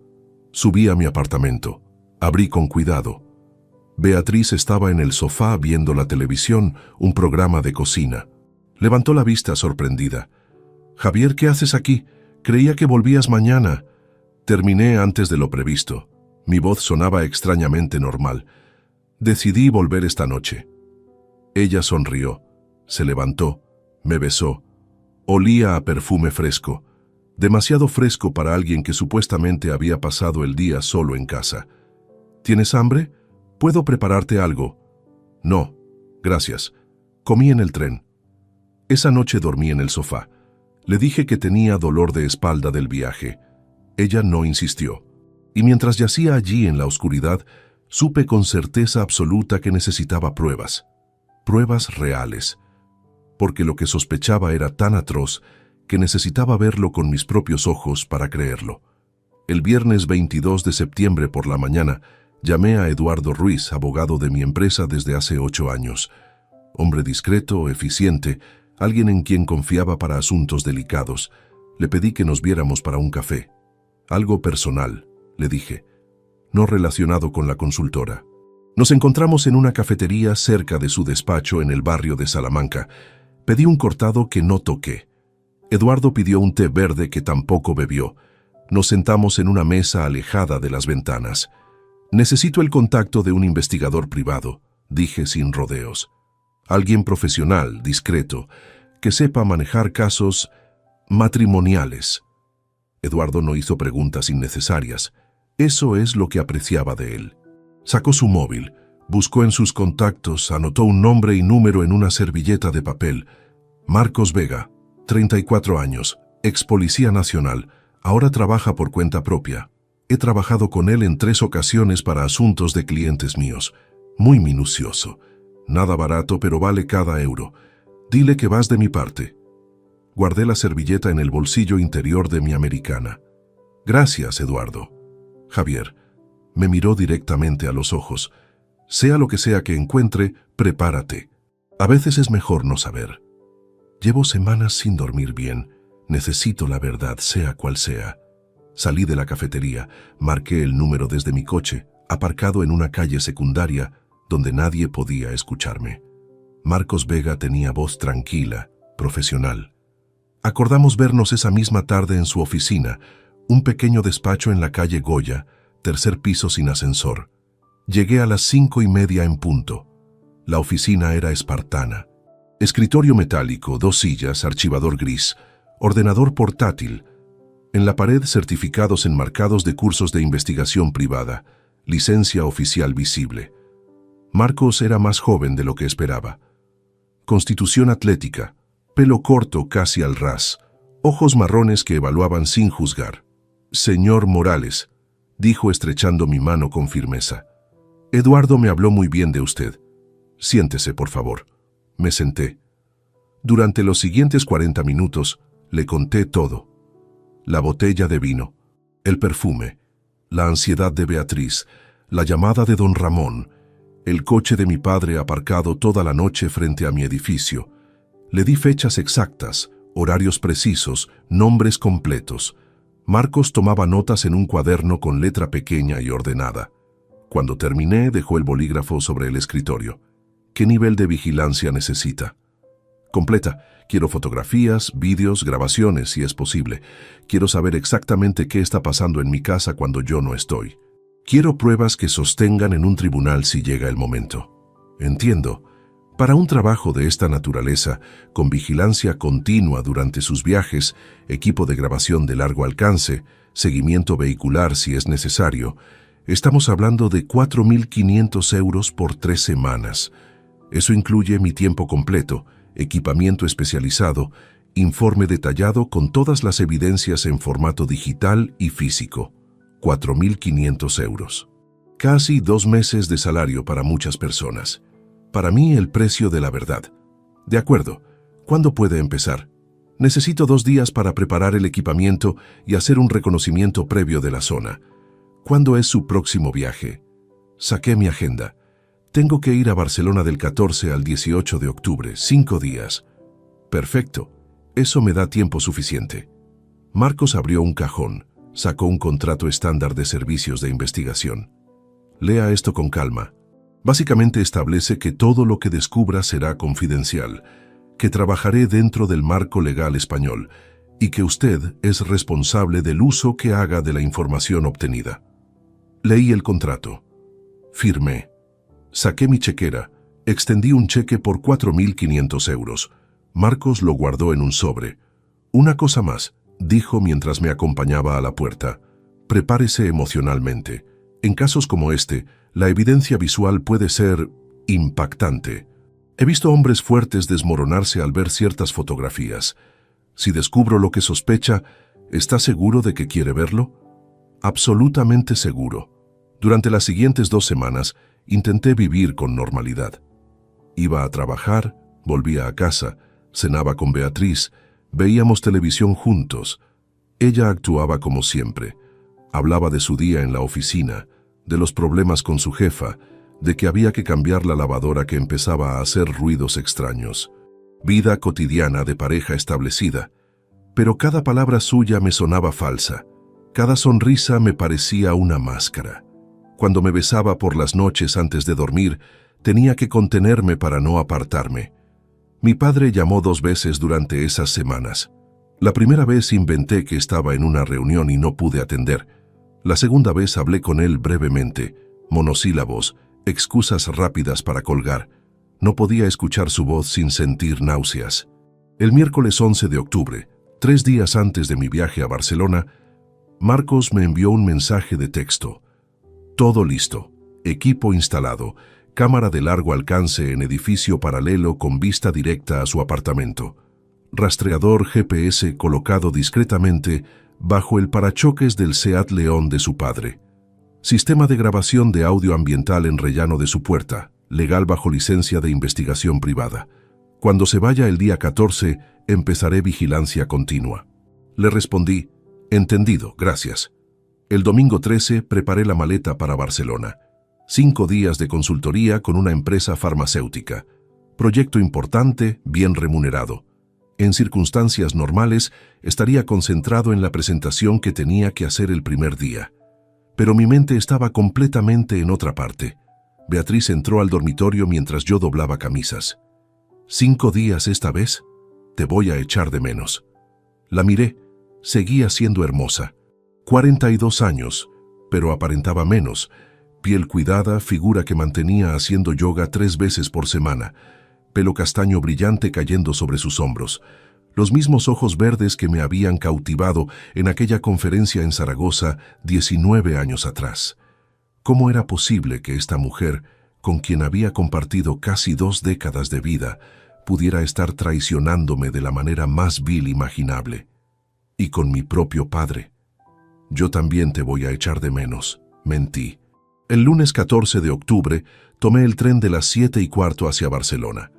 Subí a mi apartamento. Abrí con cuidado. Beatriz estaba en el sofá viendo la televisión, un programa de cocina. Levantó la vista sorprendida. «Javier, ¿qué haces aquí? Creía que volvías mañana». Terminé antes de lo previsto. Mi voz sonaba extrañamente normal. Decidí volver esta noche. Ella sonrió, se levantó, me besó. Olía a perfume fresco, demasiado fresco para alguien que supuestamente había pasado el día solo en casa. ¿Tienes hambre? ¿Puedo prepararte algo? No, gracias. Comí en el tren. Esa noche dormí en el sofá. Le dije que tenía dolor de espalda del viaje. Ella no insistió. Y mientras yacía allí en la oscuridad, supe con certeza absoluta que necesitaba pruebas. Pruebas reales. Porque lo que sospechaba era tan atroz que necesitaba verlo con mis propios ojos para creerlo. El viernes 22 de septiembre por la mañana, llamé a Eduardo Ruiz, abogado de mi empresa desde hace 8 años. Hombre discreto, eficiente, alguien en quien confiaba para asuntos delicados. Le pedí que nos viéramos para un café. Algo personal, le dije, no relacionado con la consultora. Nos encontramos en una cafetería cerca de su despacho en el barrio de Salamanca. Pedí un cortado que no toqué. Eduardo pidió un té verde que tampoco bebió. Nos sentamos en una mesa alejada de las ventanas. Necesito el contacto de un investigador privado, dije sin rodeos. Alguien profesional, discreto, que sepa manejar casos matrimoniales. Eduardo no hizo preguntas innecesarias. Eso es lo que apreciaba de él. Sacó su móvil, buscó en sus contactos, anotó un nombre y número en una servilleta de papel. Marcos Vega, 34 años, ex policía nacional, ahora trabaja por cuenta propia. He trabajado con él en 3 ocasiones para asuntos de clientes míos. Muy minucioso. Nada barato, pero vale cada euro. Dile que vas de mi parte. Guardé la servilleta en el bolsillo interior de mi americana. Gracias, Eduardo. Javier me miró directamente a los ojos. Sea lo que sea que encuentre, prepárate. A veces es mejor no saber. Llevo semanas sin dormir bien. Necesito la verdad, sea cual sea. Salí de la cafetería, marqué el número desde mi coche, aparcado en una calle secundaria donde nadie podía escucharme. Marcos Vega tenía voz tranquila, profesional. Acordamos vernos esa misma tarde en su oficina, un pequeño despacho en la calle Goya, 3er piso sin ascensor. Llegué a las 5:30 en punto. La oficina era espartana. Escritorio metálico, 2 sillas, archivador gris, ordenador portátil. En la pared certificados enmarcados de cursos de investigación privada, licencia oficial visible. Marcos era más joven de lo que esperaba. Constitución atlética, pelo corto casi al ras, ojos marrones que evaluaban sin juzgar. Señor Morales, dijo estrechando mi mano con firmeza. Eduardo me habló muy bien de usted. Siéntese, por favor. Me senté. Durante los siguientes 40 minutos le conté todo. La botella de vino, el perfume, la ansiedad de Beatriz, la llamada de don Ramón, el coche de mi padre aparcado toda la noche frente a mi edificio. Le di fechas exactas, horarios precisos, nombres completos. Marcos tomaba notas en un cuaderno con letra pequeña y ordenada. Cuando terminé, dejó el bolígrafo sobre el escritorio. ¿Qué nivel de vigilancia necesita? Completa. Quiero fotografías, vídeos, grabaciones, si es posible. Quiero saber exactamente qué está pasando en mi casa cuando yo no estoy. Quiero pruebas que sostengan en un tribunal si llega el momento. Entiendo. Para un trabajo de esta naturaleza, con vigilancia continua durante sus viajes, equipo de grabación de largo alcance, seguimiento vehicular si es necesario, estamos hablando de 4.500 euros por 3 semanas. Eso incluye mi tiempo completo, equipamiento especializado, informe detallado con todas las evidencias en formato digital y físico. 4.500 euros. Casi 2 meses de salario para muchas personas. Para mí, el precio de la verdad. De acuerdo. ¿Cuándo puede empezar? Necesito 2 días para preparar el equipamiento y hacer un reconocimiento previo de la zona. ¿Cuándo es su próximo viaje? Saqué mi agenda. Tengo que ir a Barcelona del 14 al 18 de octubre, 5 días. Perfecto. Eso me da tiempo suficiente. Marcos abrió un cajón. Sacó un contrato estándar de servicios de investigación. Lea esto con calma. Básicamente establece que todo lo que descubra será confidencial, que trabajaré dentro del marco legal español y que usted es responsable del uso que haga de la información obtenida. Leí el contrato. Firmé. Saqué mi chequera. Extendí un cheque por 4.500 euros. Marcos lo guardó en un sobre. Una cosa más, dijo mientras me acompañaba a la puerta. Prepárese emocionalmente. En casos como este, la evidencia visual puede ser impactante. He visto hombres fuertes desmoronarse al ver ciertas fotografías. Si descubro lo que sospecha, ¿está seguro de que quiere verlo? Absolutamente seguro. Durante las siguientes 2 semanas, intenté vivir con normalidad. Iba a trabajar, volvía a casa, cenaba con Beatriz, veíamos televisión juntos. Ella actuaba como siempre. Hablaba de su día en la oficina, de los problemas con su jefa, de que había que cambiar la lavadora que empezaba a hacer ruidos extraños. Vida cotidiana de pareja establecida. Pero cada palabra suya me sonaba falsa. Cada sonrisa me parecía una máscara. Cuando me besaba por las noches antes de dormir, tenía que contenerme para no apartarme. Mi padre llamó 2 veces durante esas semanas. La primera vez inventé que estaba en una reunión y no pude atender. La segunda vez hablé con él brevemente, monosílabos, excusas rápidas para colgar. No podía escuchar su voz sin sentir náuseas. El miércoles 11 de octubre, 3 días antes de mi viaje a Barcelona, Marcos me envió un mensaje de texto. Todo listo, equipo instalado, cámara de largo alcance en edificio paralelo con vista directa a su apartamento. Rastreador GPS colocado discretamente bajo el parachoques del Seat León de su padre. Sistema de grabación de audio ambiental en rellano de su puerta, legal bajo licencia de investigación privada. Cuando se vaya el día 14, empezaré vigilancia continua. Le respondí, entendido, gracias. El domingo 13 preparé la maleta para Barcelona. 5 días de consultoría con una empresa farmacéutica. Proyecto importante, bien remunerado. En circunstancias normales, estaría concentrado en la presentación que tenía que hacer el primer día. Pero mi mente estaba completamente en otra parte. Beatriz entró al dormitorio mientras yo doblaba camisas. 5 días esta vez, te voy a echar de menos. La miré, seguía siendo hermosa. 42 años, pero aparentaba menos. Piel cuidada, figura que mantenía haciendo yoga 3 veces por semana. Pelo castaño brillante cayendo sobre sus hombros. Los mismos ojos verdes que me habían cautivado en aquella conferencia en Zaragoza 19 años atrás. ¿Cómo era posible que esta mujer, con quien había compartido casi 2 décadas de vida, pudiera estar traicionándome de la manera más vil imaginable? Y con mi propio padre. Yo también te voy a echar de menos, mentí. El lunes 14 de octubre tomé el tren de las 7:15 hacia Barcelona.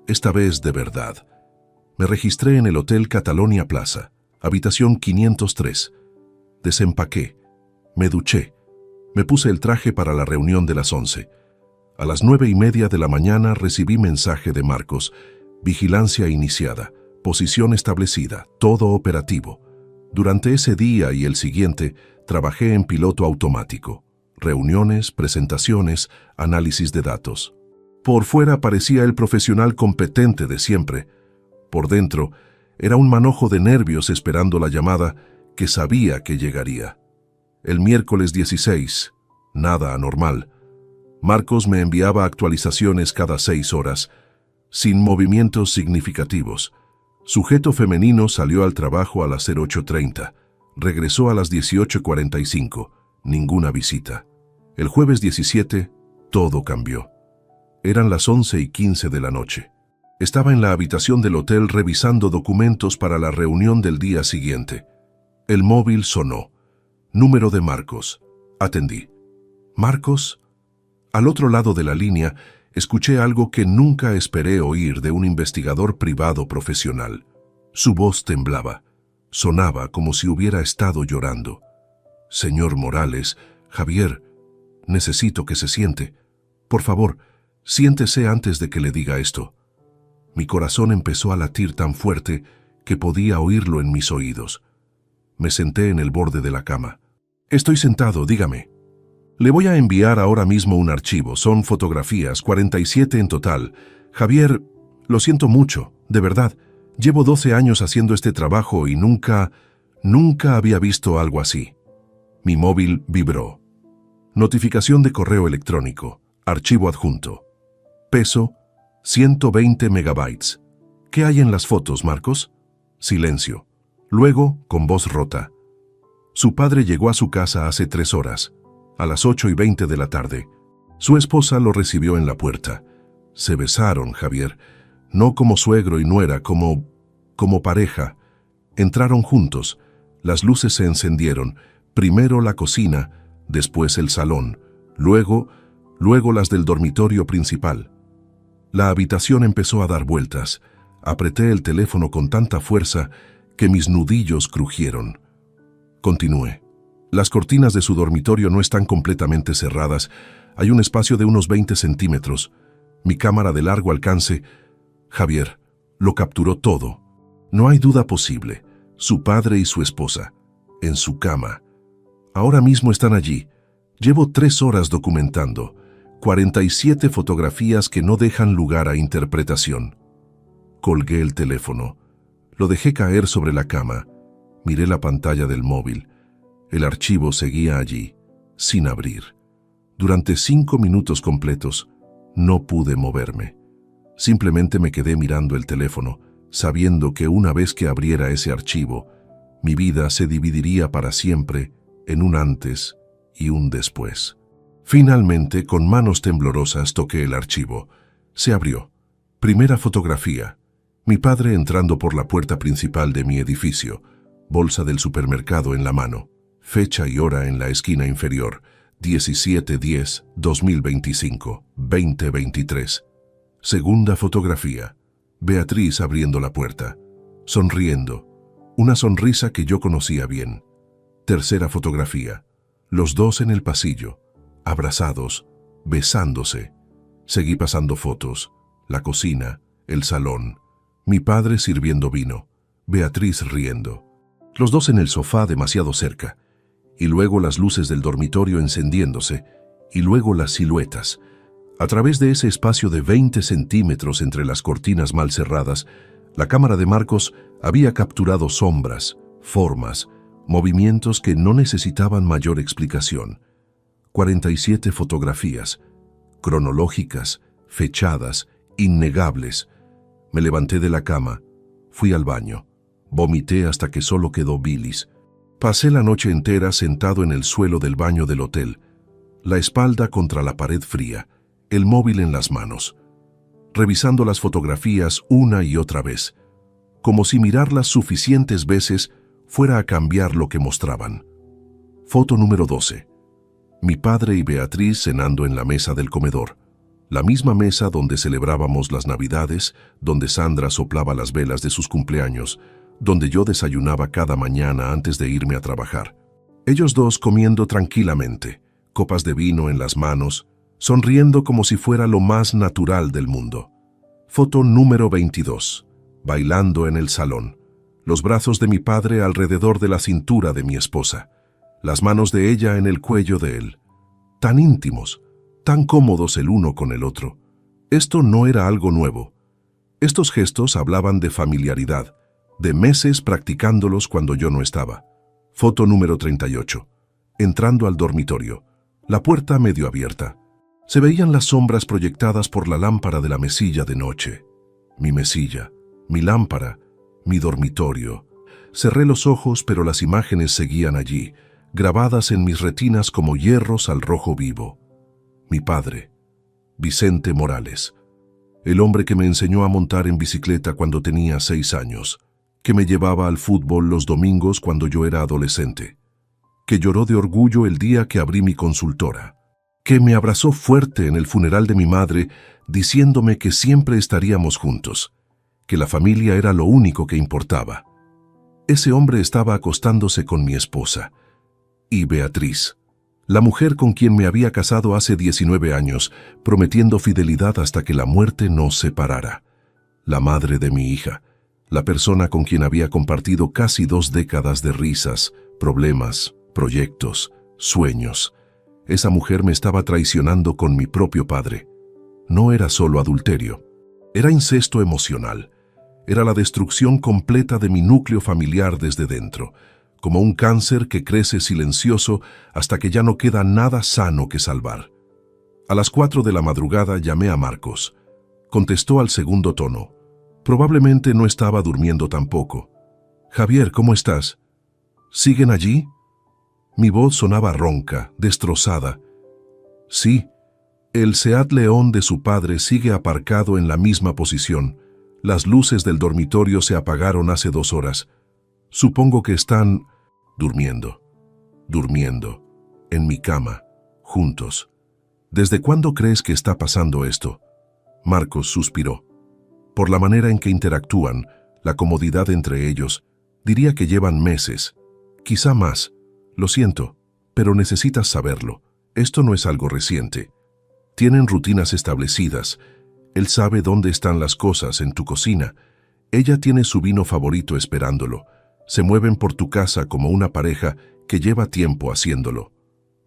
Esta vez de verdad. Me registré en el Hotel Catalonia Plaza, habitación 503. Desempaqué, me duché, me puse el traje para la reunión de las 11. A las 9:30 de la mañana recibí mensaje de Marcos, vigilancia iniciada, posición establecida, todo operativo. Durante ese día y el siguiente, trabajé en piloto automático. Reuniones, presentaciones, análisis de datos. Por fuera parecía el profesional competente de siempre. Por dentro, era un manojo de nervios esperando la llamada que sabía que llegaría. El miércoles 16, nada anormal. Marcos me enviaba actualizaciones cada 6 horas, sin movimientos significativos. Sujeto femenino salió al trabajo a las 08:30. Regresó a las 18:45. Ninguna visita. El jueves 17, todo cambió. Eran las 11:15 de la noche. Estaba en la habitación del hotel revisando documentos para la reunión del día siguiente. El móvil sonó. Número de Marcos. Atendí. ¿Marcos? Al otro lado de la línea, escuché algo que nunca esperé oír de un investigador privado profesional. Su voz temblaba. Sonaba como si hubiera estado llorando. Señor Morales, Javier, necesito que se siente. Por favor, siéntese antes de que le diga esto. Mi corazón empezó a latir tan fuerte que podía oírlo en mis oídos. Me senté en el borde de la cama. Estoy sentado, dígame. Le voy a enviar ahora mismo un archivo. Son fotografías, 47 en total. Javier, lo siento mucho, de verdad. Llevo 12 años haciendo este trabajo y nunca había visto algo así. Mi móvil vibró. Notificación de correo electrónico. Archivo adjunto. Peso, 120 megabytes. ¿Qué hay en las fotos, Marcos? Silencio. Luego, con voz rota. Su padre llegó a su casa hace 3 horas, a las 8:20 de la tarde. Su esposa lo recibió en la puerta. Se besaron, Javier. No como suegro y nuera, como pareja. Entraron juntos. Las luces se encendieron. Primero la cocina, después el salón, luego las del dormitorio principal. La habitación empezó a dar vueltas. Apreté el teléfono con tanta fuerza que mis nudillos crujieron. Continué. Las cortinas de su dormitorio no están completamente cerradas. Hay un espacio de unos 20 centímetros. Mi cámara de largo alcance. Javier, lo capturó todo. No hay duda posible. Su padre y su esposa. En su cama. Ahora mismo están allí. Llevo 3 horas documentando. 47 fotografías que no dejan lugar a interpretación. Colgué el teléfono. Lo dejé caer sobre la cama. Miré la pantalla del móvil. El archivo seguía allí, sin abrir. Durante 5 minutos completos, no pude moverme. Simplemente me quedé mirando el teléfono, sabiendo que una vez que abriera ese archivo, mi vida se dividiría para siempre en un antes y un después. Finalmente, con manos temblorosas, toqué el archivo. Se abrió. Primera fotografía. Mi padre entrando por la puerta principal de mi edificio, bolsa del supermercado en la mano, fecha y hora en la esquina inferior, 17/10/2025, 2023. Segunda fotografía. Beatriz abriendo la puerta, sonriendo, una sonrisa que yo conocía bien. Tercera fotografía. Los dos en el pasillo, abrazados, besándose. Seguí pasando fotos, la cocina, el salón, mi padre sirviendo vino, Beatriz riendo, los dos en el sofá demasiado cerca, y luego las luces del dormitorio encendiéndose, y luego las siluetas. A través de ese espacio de 20 centímetros entre las cortinas mal cerradas, la cámara de Marcos había capturado sombras, formas, movimientos que no necesitaban mayor explicación. 47 fotografías, cronológicas, fechadas, innegables. Me levanté de la cama, fui al baño, vomité hasta que solo quedó bilis. Pasé la noche entera sentado en el suelo del baño del hotel, la espalda contra la pared fría, el móvil en las manos, revisando las fotografías una y otra vez, como si mirarlas suficientes veces fuera a cambiar lo que mostraban. Foto número 12. Mi padre y Beatriz cenando en la mesa del comedor, la misma mesa donde celebrábamos las Navidades, donde Sandra soplaba las velas de sus cumpleaños, donde yo desayunaba cada mañana antes de irme a trabajar. Ellos dos comiendo tranquilamente, copas de vino en las manos, sonriendo como si fuera lo más natural del mundo. Foto número 22. Bailando en el salón. Los brazos de mi padre alrededor de la cintura de mi esposa. Las manos de ella en el cuello de él. Tan íntimos, tan cómodos el uno con el otro. Esto no era algo nuevo. Estos gestos hablaban de familiaridad, de meses practicándolos cuando yo no estaba. Foto número 38. Entrando al dormitorio. La puerta medio abierta. Se veían las sombras proyectadas por la lámpara de la mesilla de noche. Mi mesilla, mi lámpara, mi dormitorio. Cerré los ojos, pero las imágenes seguían allí, grabadas en mis retinas como hierros al rojo vivo. Mi padre, Vicente Morales, el hombre que me enseñó a montar en bicicleta cuando tenía 6 años, que me llevaba al fútbol los domingos cuando yo era adolescente, que lloró de orgullo el día que abrí mi consultora, que me abrazó fuerte en el funeral de mi madre diciéndome que siempre estaríamos juntos, que la familia era lo único que importaba. Ese hombre estaba acostándose con mi esposa, y Beatriz, la mujer con quien me había casado hace 19 años, prometiendo fidelidad hasta que la muerte nos separara. La madre de mi hija, la persona con quien había compartido casi 2 décadas de risas, problemas, proyectos, sueños. Esa mujer me estaba traicionando con mi propio padre. No era solo adulterio, era incesto emocional. Era la destrucción completa de mi núcleo familiar desde dentro, como un cáncer que crece silencioso hasta que ya no queda nada sano que salvar. A las 4 de la madrugada llamé a Marcos. Contestó al segundo tono. Probablemente no estaba durmiendo tampoco. «Javier, ¿cómo estás? ¿Siguen allí?» Mi voz sonaba ronca, destrozada. «Sí, el Seat León de su padre sigue aparcado en la misma posición. Las luces del dormitorio se apagaron hace 2 horas. Supongo que están durmiendo, en mi cama, juntos. ¿Desde cuándo crees que está pasando esto? Marcos suspiró. Por la manera en que interactúan, la comodidad entre ellos, diría que llevan meses, quizá más. Lo siento, pero necesitas saberlo. Esto no es algo reciente. Tienen rutinas establecidas. Él sabe dónde están las cosas en tu cocina. Ella tiene su vino favorito esperándolo. Se mueven por tu casa como una pareja que lleva tiempo haciéndolo.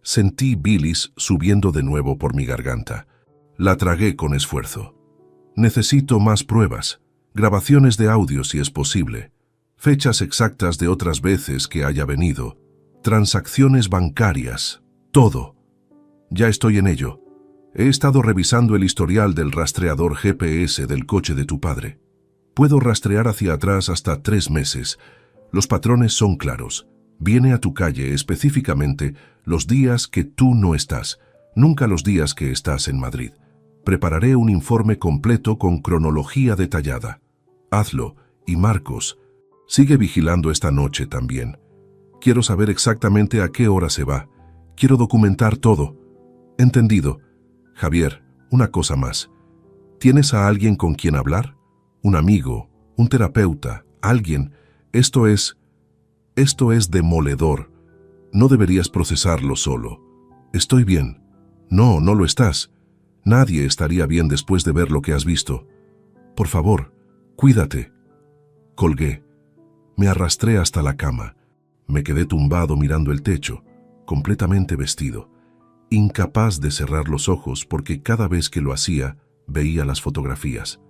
Sentí bilis subiendo de nuevo por mi garganta. La tragué con esfuerzo. Necesito más pruebas, grabaciones de audio si es posible, fechas exactas de otras veces que haya venido, transacciones bancarias, todo. Ya estoy en ello. He estado revisando el historial del rastreador GPS del coche de tu padre. Puedo rastrear hacia atrás hasta 3 meses. Los patrones son claros. Viene a tu calle específicamente los días que tú no estás, nunca los días que estás en Madrid. Prepararé un informe completo con cronología detallada. Hazlo, y Marcos, sigue vigilando esta noche también. Quiero saber exactamente a qué hora se va. Quiero documentar todo. Entendido. Javier, una cosa más. ¿Tienes a alguien con quien hablar? ¿Un amigo? ¿Un terapeuta? ¿Alguien? Esto es demoledor. No deberías procesarlo solo. Estoy bien. No, no lo estás. Nadie estaría bien después de ver lo que has visto. Por favor, cuídate. Colgué. Me arrastré hasta la cama. Me quedé tumbado mirando el techo, completamente vestido, incapaz de cerrar los ojos porque cada vez que lo hacía, veía las fotografías.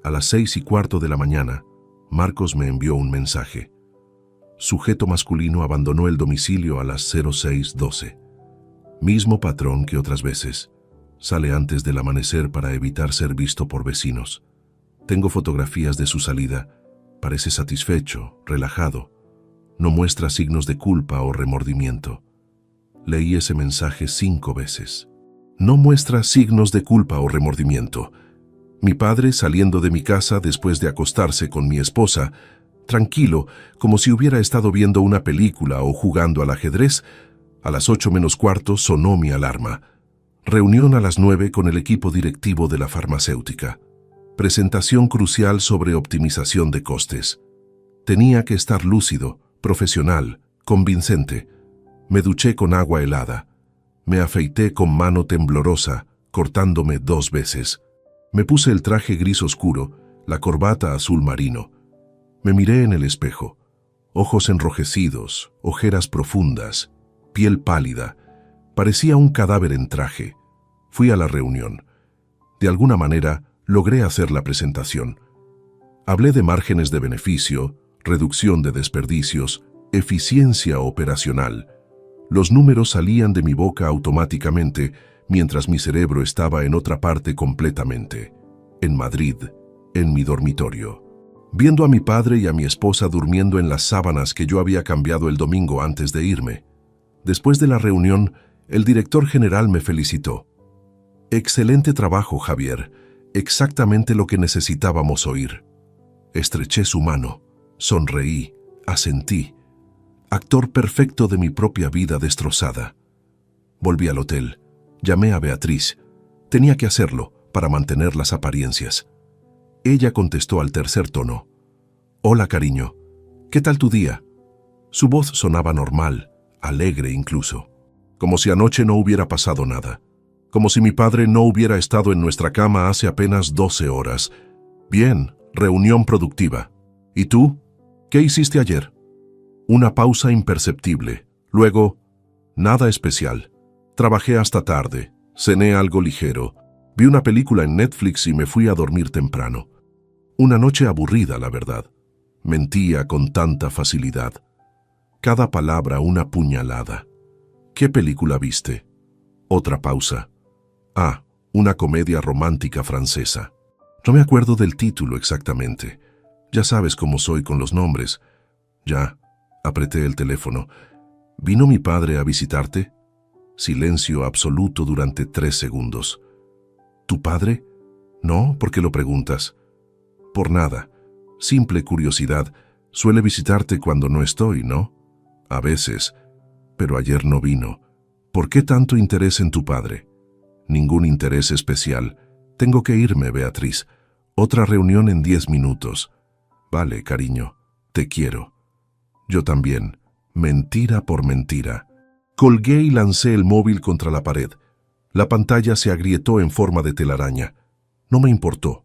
A las 6:15 de la mañana, Marcos me envió un mensaje. Sujeto masculino abandonó el domicilio a las 06:12. Mismo patrón que otras veces. Sale antes del amanecer para evitar ser visto por vecinos. Tengo fotografías de su salida. Parece satisfecho, relajado. No muestra signos de culpa o remordimiento. Leí ese mensaje 5 veces. No muestra signos de culpa o remordimiento. Mi padre saliendo de mi casa después de acostarse con mi esposa, tranquilo, como si hubiera estado viendo una película o jugando al ajedrez. A las 8:45 sonó mi alarma. Reunión a las 9 con el equipo directivo de la farmacéutica. Presentación crucial sobre optimización de costes. Tenía que estar lúcido, profesional, convincente. Me duché con agua helada. Me afeité con mano temblorosa, cortándome 2 veces. Me puse el traje gris oscuro, la corbata azul marino. Me miré en el espejo. Ojos enrojecidos, ojeras profundas, piel pálida. Parecía un cadáver en traje. Fui a la reunión. De alguna manera, logré hacer la presentación. Hablé de márgenes de beneficio, reducción de desperdicios, eficiencia operacional. Los números salían de mi boca automáticamente, mientras mi cerebro estaba en otra parte completamente. En Madrid, en mi dormitorio. Viendo a mi padre y a mi esposa durmiendo en las sábanas que yo había cambiado el domingo antes de irme. Después de la reunión, el director general me felicitó. Excelente trabajo, Javier. Exactamente lo que necesitábamos oír. Estreché su mano, sonreí, asentí. Actor perfecto de mi propia vida destrozada. Volví al hotel. Llamé a Beatriz. Tenía que hacerlo para mantener las apariencias. Ella contestó al tercer tono. Hola, cariño. ¿Qué tal tu día? Su voz sonaba normal, alegre incluso. Como si anoche no hubiera pasado nada. Como si mi padre no hubiera estado en nuestra cama hace apenas 12 horas. Bien, reunión productiva. ¿Y tú? ¿Qué hiciste ayer? Una pausa imperceptible. Luego, nada especial. Trabajé hasta tarde, cené algo ligero, vi una película en Netflix y me fui a dormir temprano. Una noche aburrida, la verdad. Mentía con tanta facilidad. Cada palabra una puñalada. ¿Qué película viste? Otra pausa. Ah, una comedia romántica francesa. No me acuerdo del título exactamente. Ya sabes cómo soy con los nombres. Ya, apreté el teléfono. ¿Vino mi padre a visitarte? Silencio absoluto durante 3 segundos. ¿Tu padre? No, ¿por qué lo preguntas? Por nada. Simple curiosidad. Suele visitarte cuando no estoy, ¿no? A veces, pero ayer no vino. ¿Por qué tanto interés en tu padre? Ningún interés especial. Tengo que irme, Beatriz. Otra reunión en 10 minutos. Vale, cariño, te quiero. Yo también. Mentira por mentira. Colgué y lancé el móvil contra la pared. La pantalla se agrietó en forma de telaraña. No me importó.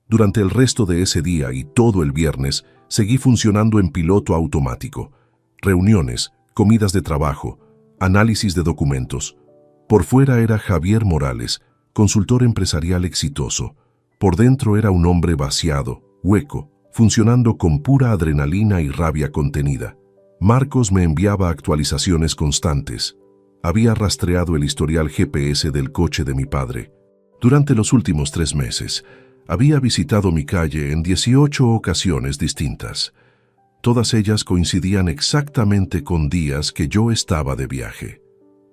Durante el resto de ese día y todo el viernes, seguí funcionando en piloto automático. Reuniones, comidas de trabajo, análisis de documentos. Por fuera era Javier Morales, consultor empresarial exitoso. Por dentro era un hombre vaciado, hueco, funcionando con pura adrenalina y rabia contenida. Marcos me enviaba actualizaciones constantes. Había rastreado el historial GPS del coche de mi padre. Durante los últimos 3 meses, había visitado mi calle en 18 ocasiones distintas. Todas ellas coincidían exactamente con días que yo estaba de viaje.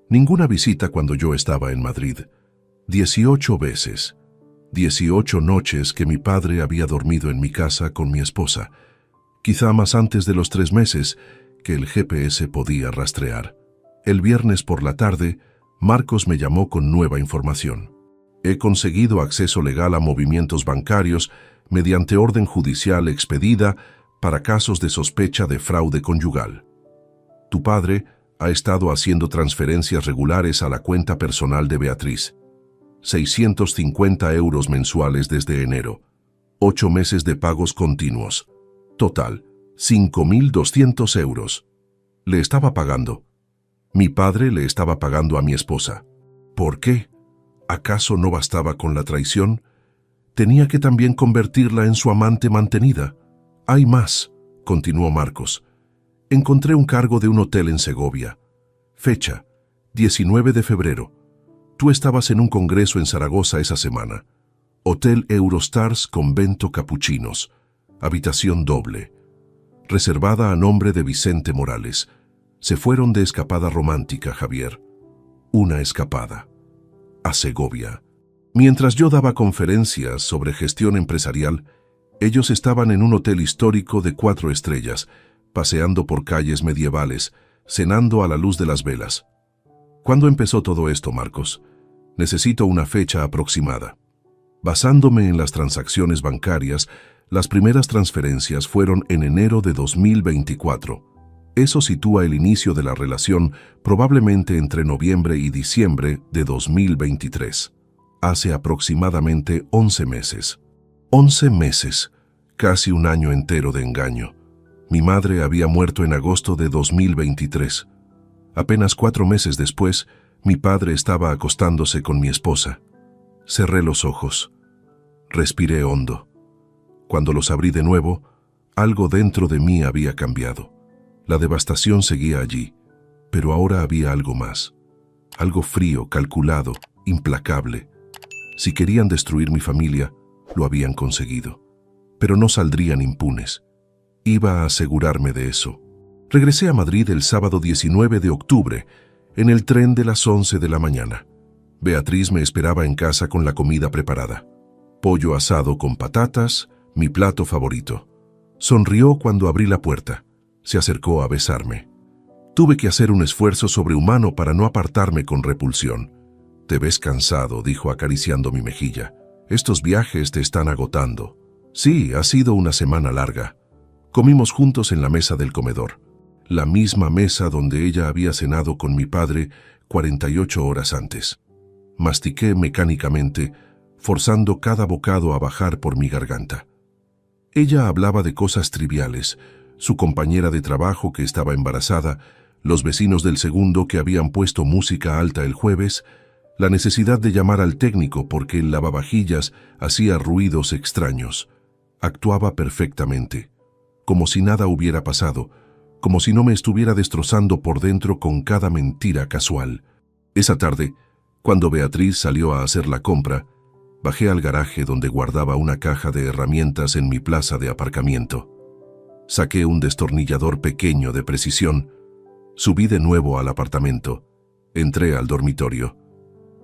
Ninguna visita cuando yo estaba en Madrid. 18 veces. 18 noches que mi padre había dormido en mi casa con mi esposa. Quizá más antes de los 3 meses que el GPS podía rastrear. El viernes por la tarde, Marcos me llamó con nueva información. He conseguido acceso legal a movimientos bancarios mediante orden judicial expedida para casos de sospecha de fraude conyugal. Tu padre ha estado haciendo transferencias regulares a la cuenta personal de Beatriz. 650 euros mensuales desde enero. 8 meses de pagos continuos. Total, 5.200 euros. Le estaba pagando. Mi padre le estaba pagando a mi esposa. ¿Por qué? ¿Acaso no bastaba con la traición? Tenía que también convertirla en su amante mantenida. Hay más, continuó Marcos. Encontré un cargo de un hotel en Segovia. Fecha, 19 de febrero. Tú estabas en un congreso en Zaragoza esa semana. Hotel Eurostars Convento Capuchinos. Habitación doble. Reservada a nombre de Vicente Morales. Se fueron de escapada romántica, Javier. Una escapada. A Segovia. Mientras yo daba conferencias sobre gestión empresarial, ellos estaban en un hotel histórico de 4 estrellas, paseando por calles medievales, cenando a la luz de las velas. ¿Cuándo empezó todo esto, Marcos? Necesito una fecha aproximada. Basándome en las transacciones bancarias, las primeras transferencias fueron en enero de 2024. Eso sitúa el inicio de la relación probablemente entre noviembre y diciembre de 2023. Hace aproximadamente 11 meses. 11 meses, casi un año entero de engaño. Mi madre había muerto en agosto de 2023. Apenas 4 meses después, mi padre estaba acostándose con mi esposa. Cerré los ojos. Respiré hondo. Cuando los abrí de nuevo, algo dentro de mí había cambiado. La devastación seguía allí, pero ahora había algo más. Algo frío, calculado, implacable. Si querían destruir mi familia, lo habían conseguido. Pero no saldrían impunes. Iba a asegurarme de eso. Regresé a Madrid el sábado 19 de octubre, en el tren de las 11 de la mañana. Beatriz me esperaba en casa con la comida preparada. Pollo asado con patatas, mi plato favorito. Sonrió cuando abrí la puerta. Se acercó a besarme. Tuve que hacer un esfuerzo sobrehumano para no apartarme con repulsión. Te ves cansado, dijo acariciando mi mejilla. Estos viajes te están agotando. Sí, ha sido una semana larga. Comimos juntos en la mesa del comedor. La misma mesa donde ella había cenado con mi padre 48 horas antes. Mastiqué mecánicamente, forzando cada bocado a bajar por mi garganta. Ella hablaba de cosas triviales, su compañera de trabajo que estaba embarazada, los vecinos del segundo que habían puesto música alta el jueves, la necesidad de llamar al técnico porque el lavavajillas hacía ruidos extraños. Actuaba perfectamente, como si nada hubiera pasado, como si no me estuviera destrozando por dentro con cada mentira casual. Esa tarde, cuando Beatriz salió a hacer la compra, bajé al garaje donde guardaba una caja de herramientas en mi plaza de aparcamiento. Saqué un destornillador pequeño de precisión, subí de nuevo al apartamento, entré al dormitorio.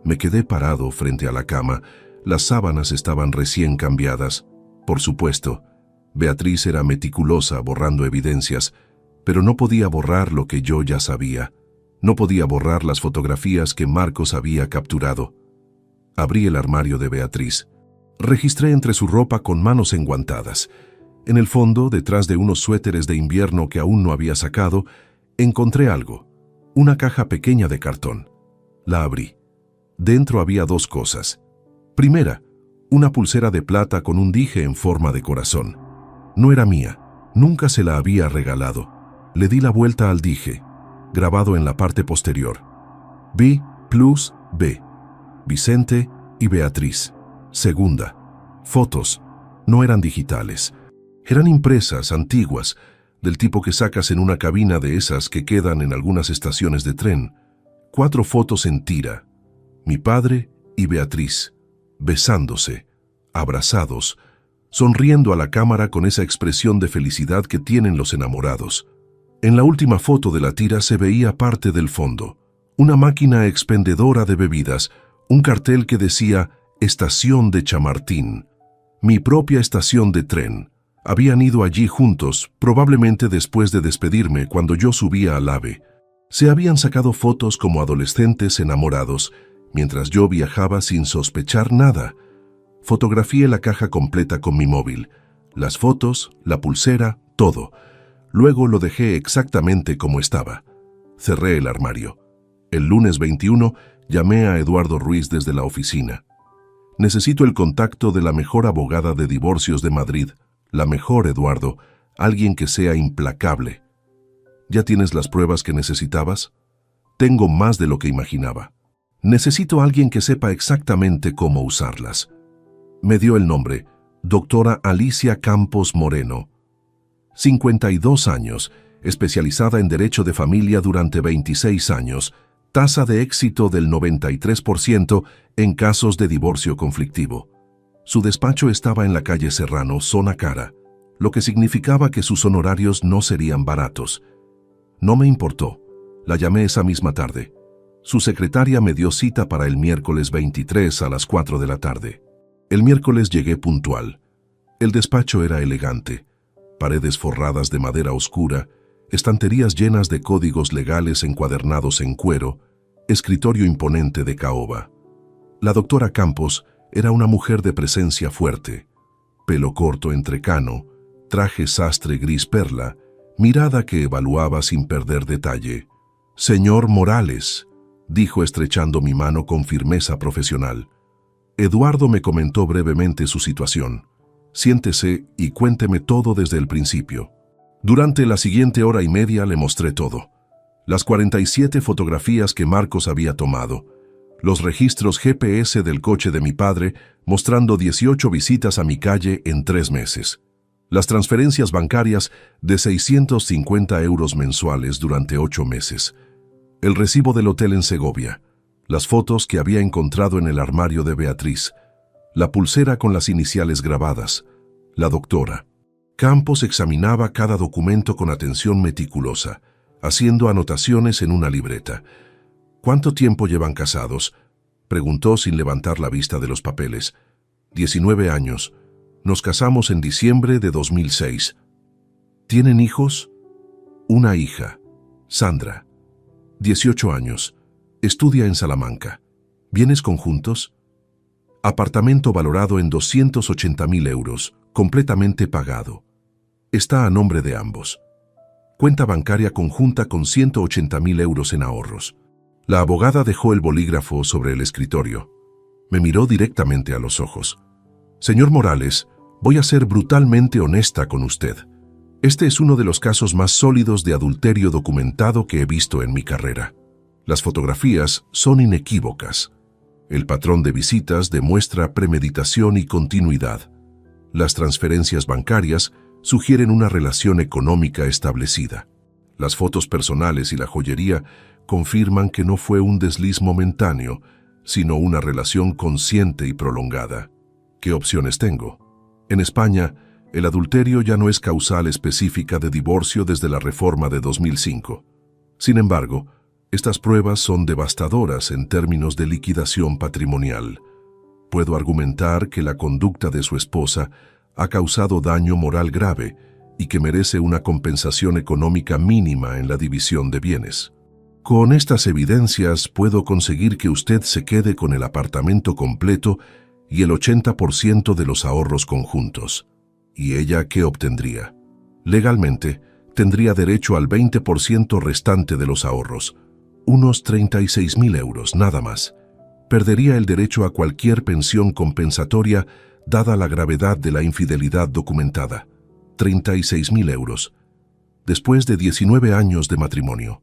Me quedé parado frente a la cama, las sábanas estaban recién cambiadas, por supuesto, Beatriz era meticulosa borrando evidencias, pero no podía borrar lo que yo ya sabía. No podía borrar las fotografías que Marcos había capturado. Abrí el armario de Beatriz. Registré entre su ropa con manos enguantadas. En el fondo, detrás de unos suéteres de invierno que aún no había sacado, encontré algo. Una caja pequeña de cartón. La abrí. Dentro había dos cosas. Primera, una pulsera de plata con un dije en forma de corazón. No era mía. Nunca se la había regalado. Le di la vuelta al dije, grabado en la parte posterior. B plus B. Vicente y Beatriz. Segunda. Fotos. No eran digitales. Eran impresas, antiguas, del tipo que sacas en una cabina de esas que quedan en algunas estaciones de tren. 4 fotos en tira. Mi padre y Beatriz, besándose, abrazados, sonriendo a la cámara con esa expresión de felicidad que tienen los enamorados. En la última foto de la tira se veía parte del fondo. Una máquina expendedora de bebidas, un cartel que decía Estación de Chamartín. Mi propia estación de tren. Habían ido allí juntos, probablemente después de despedirme cuando yo subía al AVE. Se habían sacado fotos como adolescentes enamorados, mientras yo viajaba sin sospechar nada. Fotografié la caja completa con mi móvil. Las fotos, la pulsera, todo. Luego lo dejé exactamente como estaba. Cerré el armario. El lunes 21 llamé a Eduardo Ruiz desde la oficina. Necesito el contacto de la mejor abogada de divorcios de Madrid. La mejor, Eduardo, alguien que sea implacable. ¿Ya tienes las pruebas que necesitabas? Tengo más de lo que imaginaba. Necesito a alguien que sepa exactamente cómo usarlas. Me dio el nombre, doctora Alicia Campos Moreno. 52 años, especializada en Derecho de Familia durante 26 años, tasa de éxito del 93% en casos de divorcio conflictivo. Su despacho estaba en la calle Serrano, zona cara, lo que significaba que sus honorarios no serían baratos. No me importó. La llamé esa misma tarde. Su secretaria me dio cita para el miércoles 23 a las 4 de la tarde. El miércoles llegué puntual. El despacho era elegante. Paredes forradas de madera oscura, estanterías llenas de códigos legales encuadernados en cuero, escritorio imponente de caoba. La doctora Campos era una mujer de presencia fuerte, pelo corto entrecano, traje sastre gris perla, mirada que evaluaba sin perder detalle. «Señor Morales», dijo estrechando mi mano con firmeza profesional. Eduardo me comentó brevemente su situación. «Siéntese y cuénteme todo desde el principio». Durante la siguiente hora y media le mostré todo. Las 47 fotografías que Marcos había tomado, los registros GPS del coche de mi padre mostrando 18 visitas a mi calle en 3 meses, las transferencias bancarias de 650 euros mensuales durante 8 meses, el recibo del hotel en Segovia, las fotos que había encontrado en el armario de Beatriz, la pulsera con las iniciales grabadas, la doctora. Campos examinaba cada documento con atención meticulosa, haciendo anotaciones en una libreta. «¿Cuánto tiempo llevan casados?», preguntó sin levantar la vista de los papeles. «19 años. Nos casamos en diciembre de 2006. ¿Tienen hijos?» «Una hija, Sandra. 18 años. Estudia en Salamanca. ¿Bienes conjuntos?» «Apartamento valorado en 280.000 euros, completamente pagado. Está a nombre de ambos. Cuenta bancaria conjunta con 180.000 euros en ahorros». La abogada dejó el bolígrafo sobre el escritorio. Me miró directamente a los ojos. «Señor Morales, voy a ser brutalmente honesta con usted. Este es uno de los casos más sólidos de adulterio documentado que he visto en mi carrera. Las fotografías son inequívocas. El patrón de visitas demuestra premeditación y continuidad. Las transferencias bancarias sugieren una relación económica establecida. Las fotos personales y la joyería confirman que no fue un desliz momentáneo, sino una relación consciente y prolongada. ¿Qué opciones tengo? En España, el adulterio ya no es causal específica de divorcio desde la reforma de 2005. Sin embargo, estas pruebas son devastadoras en términos de liquidación patrimonial. Puedo argumentar que la conducta de su esposa ha causado daño moral grave y que merece una compensación económica mínima en la división de bienes. Con estas evidencias puedo conseguir que usted se quede con el apartamento completo y el 80% de los ahorros conjuntos. ¿Y ella qué obtendría? Legalmente, tendría derecho al 20% restante de los ahorros, unos 36.000 euros, nada más. Perdería el derecho a cualquier pensión compensatoria dada la gravedad de la infidelidad documentada, 36.000 euros. Después de 19 años de matrimonio,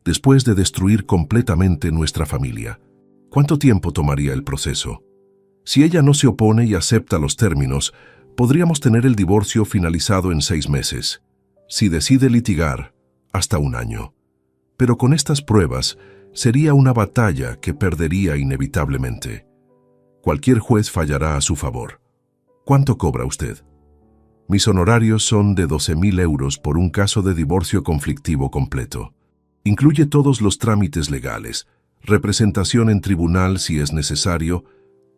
después de destruir completamente nuestra familia, ¿cuánto tiempo tomaría el proceso? Si ella no se opone y acepta los términos, podríamos tener el divorcio finalizado en 6 meses. Si decide litigar, hasta 1 año. Pero con estas pruebas, sería una batalla que perdería inevitablemente. Cualquier juez fallará a su favor. ¿Cuánto cobra usted? Mis honorarios son de 12.000 euros por un caso de divorcio conflictivo completo. Incluye todos los trámites legales, representación en tribunal si es necesario,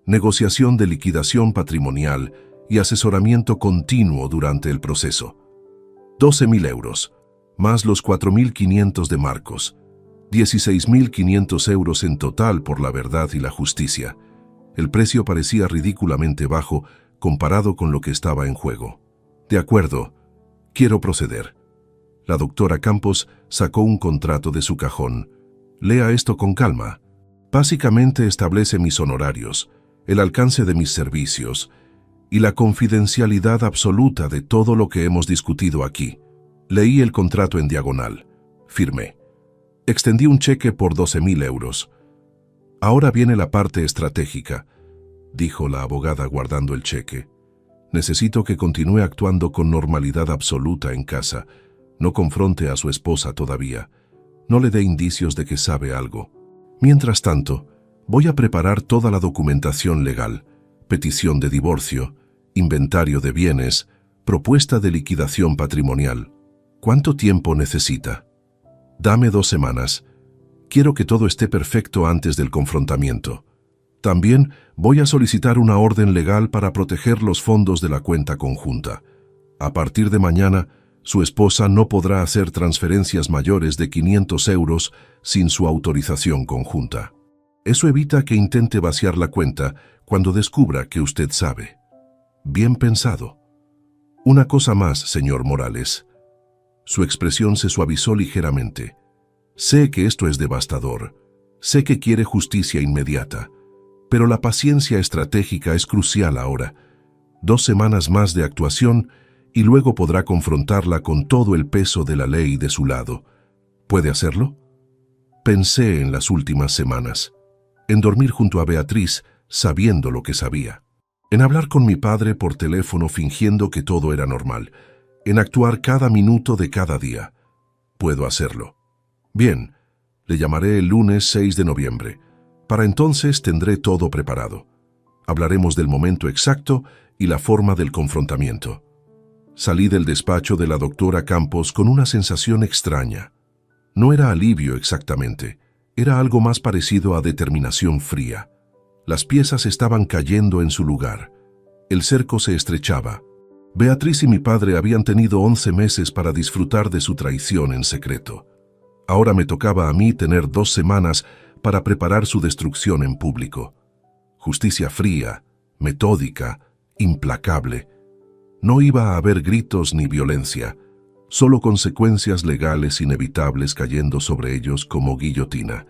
negociación de liquidación patrimonial y asesoramiento continuo durante el proceso. 12.000 euros, más los 4.500 de Marcos, 16.500 euros en total por la verdad y la justicia. El precio parecía ridículamente bajo comparado con lo que estaba en juego. De acuerdo, quiero proceder. La doctora Campos sacó un contrato de su cajón. Lea esto con calma. Básicamente establece mis honorarios, el alcance de mis servicios y la confidencialidad absoluta de todo lo que hemos discutido aquí. Leí el contrato en diagonal. Firmé. Extendí un cheque por 12.000 euros. Ahora viene la parte estratégica, dijo la abogada guardando el cheque. Necesito que continúe actuando con normalidad absoluta en casa. No confronte a su esposa todavía. No le dé indicios de que sabe algo. Mientras tanto, voy a preparar toda la documentación legal, petición de divorcio, inventario de bienes, propuesta de liquidación patrimonial. ¿Cuánto tiempo necesita? Dame 2 semanas. Quiero que todo esté perfecto antes del confrontamiento. También voy a solicitar una orden legal para proteger los fondos de la cuenta conjunta. A partir de mañana, su esposa no podrá hacer transferencias mayores de 500 euros sin su autorización conjunta. Eso evita que intente vaciar la cuenta cuando descubra que usted sabe. Bien pensado. Una cosa más, señor Morales. Su expresión se suavizó ligeramente. Sé que esto es devastador. Sé que quiere justicia inmediata. Pero la paciencia estratégica es crucial ahora. 2 semanas más de actuación y luego podrá confrontarla con todo el peso de la ley de su lado. ¿Puede hacerlo? Pensé en las últimas semanas. En dormir junto a Beatriz, sabiendo lo que sabía. En hablar con mi padre por teléfono fingiendo que todo era normal. En actuar cada minuto de cada día. Puedo hacerlo. Bien, le llamaré el lunes 6 de noviembre. Para entonces tendré todo preparado. Hablaremos del momento exacto y la forma del confrontamiento. Salí del despacho de la doctora Campos con una sensación extraña. No era alivio exactamente, era algo más parecido a determinación fría. Las piezas estaban cayendo en su lugar. El cerco se estrechaba. Beatriz y mi padre habían tenido 11 meses para disfrutar de su traición en secreto. Ahora me tocaba a mí tener 2 semanas para preparar su destrucción en público. Justicia fría, metódica, implacable. No iba a haber gritos ni violencia, solo consecuencias legales inevitables cayendo sobre ellos como guillotina.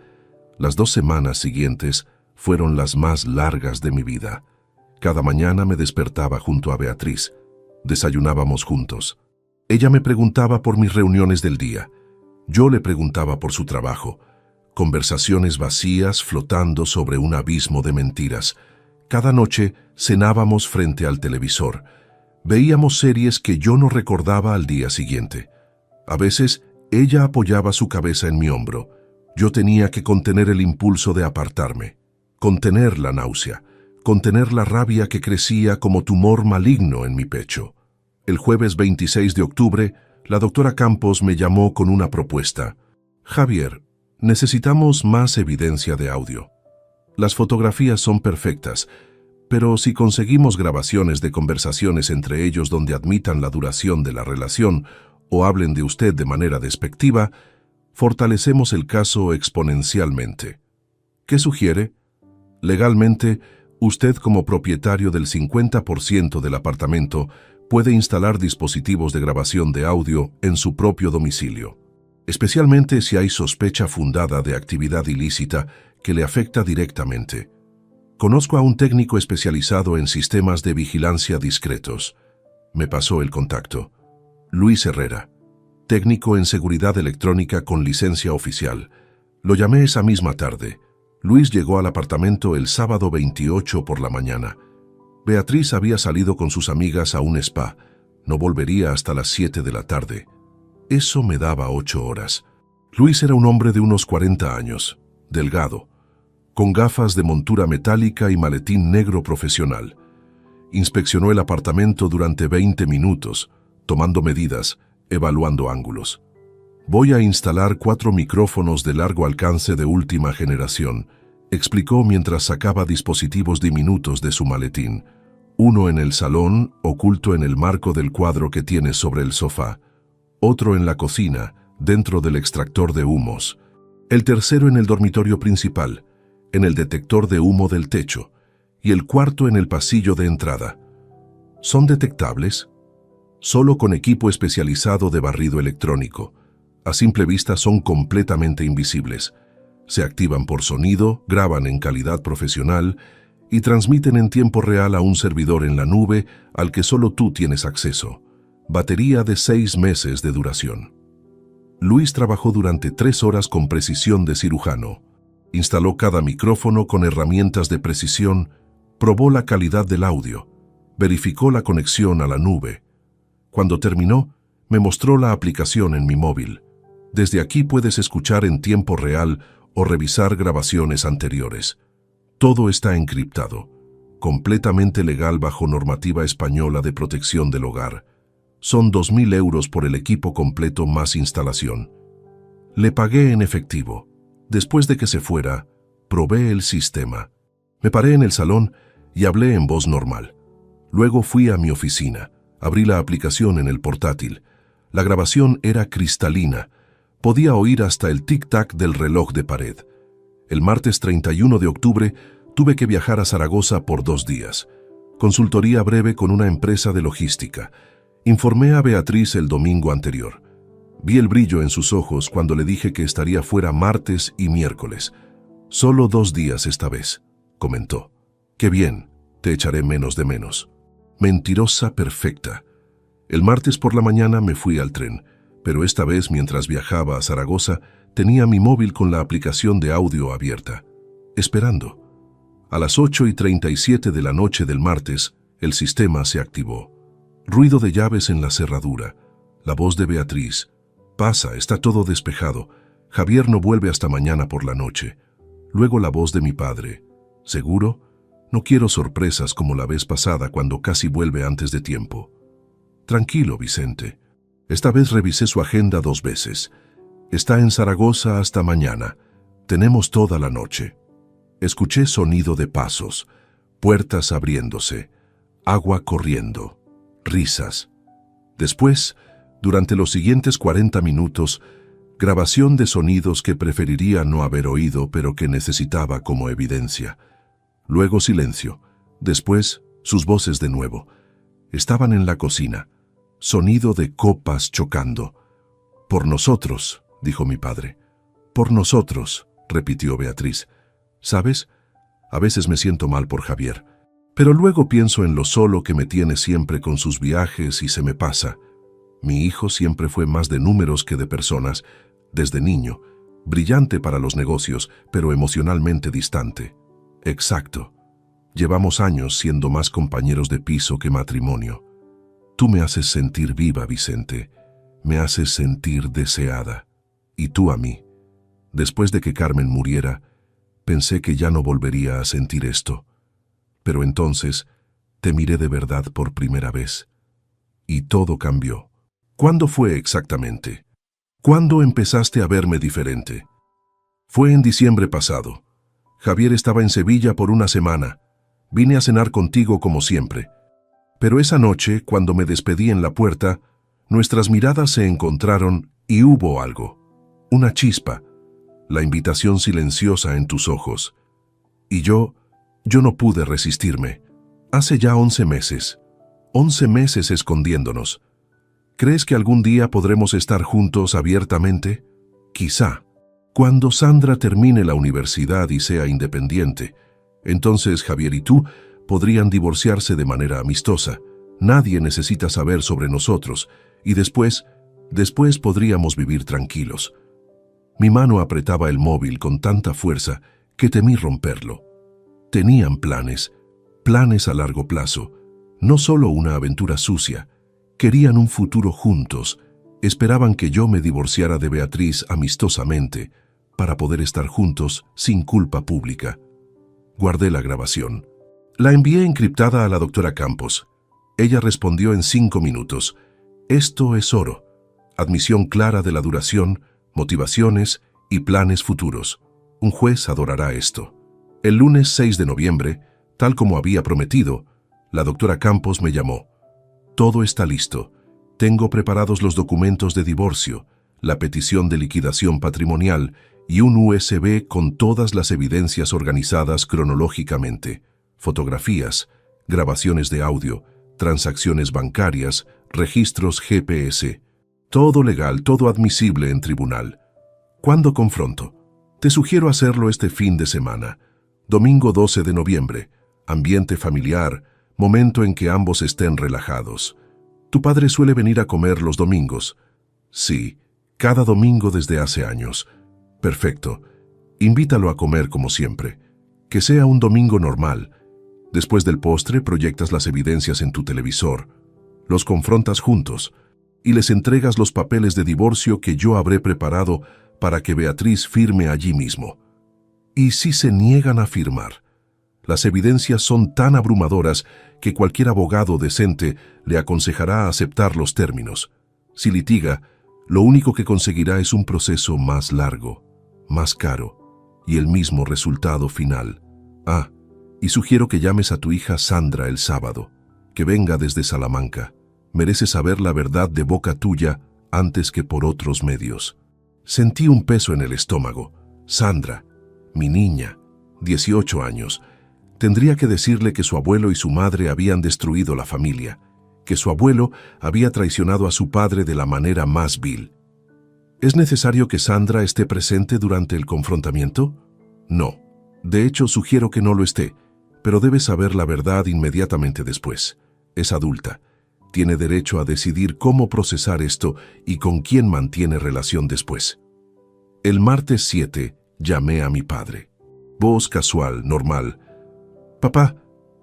Las 2 semanas siguientes fueron las más largas de mi vida. Cada mañana me despertaba junto a Beatriz. Desayunábamos juntos. Ella me preguntaba por mis reuniones del día. Yo le preguntaba por su trabajo. Conversaciones vacías flotando sobre un abismo de mentiras. Cada noche cenábamos frente al televisor. Veíamos series que yo no recordaba al día siguiente. A veces, ella apoyaba su cabeza en mi hombro. Yo tenía que contener el impulso de apartarme, contener la náusea, contener la rabia que crecía como tumor maligno en mi pecho. El jueves 26 de octubre, la doctora Campos me llamó con una propuesta. Javier, necesitamos más evidencia de audio. Las fotografías son perfectas, Pero si conseguimos grabaciones de conversaciones entre ellos donde admitan la duración de la relación o hablen de usted de manera despectiva, fortalecemos el caso exponencialmente. ¿Qué sugiere? Legalmente, usted como propietario del 50% del apartamento puede instalar dispositivos de grabación de audio en su propio domicilio, especialmente si hay sospecha fundada de actividad ilícita que le afecta directamente. Conozco a un técnico especializado en sistemas de vigilancia discretos. Me pasó el contacto. Luis Herrera, técnico en seguridad electrónica con licencia oficial. Lo llamé esa misma tarde. Luis llegó al apartamento el sábado 28 por la mañana. Beatriz había salido con sus amigas a un spa. No volvería hasta las 7 de la tarde. Eso me daba 8 horas. Luis era un hombre de unos 40 años, delgado, con gafas de montura metálica y maletín negro profesional. Inspeccionó el apartamento durante 20 minutos, tomando medidas, evaluando ángulos. Voy a instalar 4 micrófonos de largo alcance de última generación, explicó mientras sacaba dispositivos diminutos de su maletín. Uno en el salón, oculto en el marco del cuadro que tiene sobre el sofá. Otro en la cocina, dentro del extractor de humos. El tercero en el dormitorio principal, en el detector de humo del techo. Y el cuarto en el pasillo de entrada. ¿Son detectables? Solo con equipo especializado de barrido electrónico. A simple vista son completamente invisibles. Se activan por sonido, graban en calidad profesional y transmiten en tiempo real a un servidor en la nube al que solo tú tienes acceso. Batería de 6 meses de duración. Luis trabajó durante 3 horas con precisión de cirujano. Instaló cada micrófono con herramientas de precisión, probó la calidad del audio, verificó la conexión a la nube. Cuando terminó, me mostró la aplicación en mi móvil. Desde aquí puedes escuchar en tiempo real o revisar grabaciones anteriores. Todo está encriptado, completamente legal bajo normativa española de protección del hogar. Son 2.000 euros por el equipo completo más instalación. Le pagué en efectivo. Después de que se fuera, probé el sistema. Me paré en el salón y hablé en voz normal. Luego fui a mi oficina. Abrí la aplicación en el portátil. La grabación era cristalina. Podía oír hasta el tic-tac del reloj de pared. El martes 31 de octubre tuve que viajar a Zaragoza por 2 días. Consultoría breve con una empresa de logística. Informé a Beatriz el domingo anterior. Vi el brillo en sus ojos cuando le dije que estaría fuera martes y miércoles. Solo 2 días esta vez, comentó. Qué bien, te echaré menos de menos. Mentirosa perfecta. El martes por la mañana me fui al tren, pero esta vez mientras viajaba a Zaragoza tenía mi móvil con la aplicación de audio abierta, esperando. A las 8:37 de la noche del martes, el sistema se activó. Ruido de llaves en la cerradura. La voz de Beatriz. Pasa, está todo despejado. Javier no vuelve hasta mañana por la noche. Luego la voz de mi padre. ¿Seguro? No quiero sorpresas como la vez pasada cuando casi vuelve antes de tiempo. Tranquilo, Vicente. Esta vez revisé su agenda 2 veces. Está en Zaragoza hasta mañana. Tenemos toda la noche. Escuché sonido de pasos, puertas abriéndose, agua corriendo, risas. Después, durante los siguientes 40 minutos, grabación de sonidos que preferiría no haber oído pero que necesitaba como evidencia. Luego silencio. Después, sus voces de nuevo. Estaban en la cocina. Sonido de copas chocando. Por nosotros, dijo mi padre. Por nosotros, repitió Beatriz. ¿Sabes? A veces me siento mal por Javier, pero luego pienso en lo solo que me tiene siempre con sus viajes y se me pasa. Mi hijo siempre fue más de números que de personas, desde niño, brillante para los negocios, pero emocionalmente distante. Exacto. Llevamos años siendo más compañeros de piso que matrimonio. Tú me haces sentir viva, Vicente. Me haces sentir deseada. Y tú a mí. Después de que Carmen muriera, pensé que ya no volvería a sentir esto. Pero entonces te miré de verdad por primera vez. Y todo cambió. ¿Cuándo fue exactamente? ¿Cuándo empezaste a verme diferente? Fue en diciembre pasado. Javier estaba en Sevilla por una semana. Vine a cenar contigo como siempre. Pero esa noche, cuando me despedí en la puerta, nuestras miradas se encontraron y hubo algo. Una chispa, la invitación silenciosa en tus ojos. Y yo no pude resistirme. Hace ya 11 meses. 11 meses escondiéndonos. ¿Crees que algún día podremos estar juntos abiertamente? Quizá. Cuando Sandra termine la universidad y sea independiente, entonces Javier y tú podrían divorciarse de manera amistosa. Nadie necesita saber sobre nosotros y después podríamos vivir tranquilos. Mi mano apretaba el móvil con tanta fuerza que temí romperlo. Tenían planes a largo plazo, no solo una aventura sucia. Querían un futuro juntos. Esperaban que yo me divorciara de Beatriz amistosamente para poder estar juntos sin culpa pública. Guardé la grabación. La envié encriptada a la doctora Campos. Ella respondió en 5 minutos. Esto es oro. Admisión clara de la duración, motivaciones y planes futuros. Un juez adorará esto. El lunes 6 de noviembre, tal como había prometido, la doctora Campos me llamó. Todo está listo. Tengo preparados los documentos de divorcio, la petición de liquidación patrimonial y un USB con todas las evidencias organizadas cronológicamente, fotografías, grabaciones de audio, transacciones bancarias, registros GPS. Todo legal, todo admisible en tribunal. ¿Cuándo confronto? Te sugiero hacerlo este fin de semana. Domingo 12 de noviembre. Ambiente familiar, momento en que ambos estén relajados. ¿Tu padre suele venir a comer los domingos? Sí, cada domingo desde hace años. Perfecto. Invítalo a comer como siempre. Que sea un domingo normal. Después del postre proyectas las evidencias en tu televisor. Los confrontas juntos y les entregas los papeles de divorcio que yo habré preparado para que Beatriz firme allí mismo. ¿Y si se niegan a firmar? Las evidencias son tan abrumadoras que cualquier abogado decente le aconsejará aceptar los términos. Si litiga, lo único que conseguirá es un proceso más largo, más caro y el mismo resultado final. Y sugiero que llames a tu hija Sandra el sábado, que venga desde Salamanca. Merece saber la verdad de boca tuya antes que por otros medios. Sentí un peso en el estómago. Sandra, mi niña, 18 años, tendría que decirle que su abuelo y su madre habían destruido la familia, que su abuelo había traicionado a su padre de la manera más vil. ¿Es necesario que Sandra esté presente durante el confrontamiento? No. De hecho, sugiero que no lo esté, pero debe saber la verdad inmediatamente después. Es adulta. Tiene derecho a decidir cómo procesar esto y con quién mantiene relación después. El martes 7 llamé a mi padre. Voz casual, normal. Papá,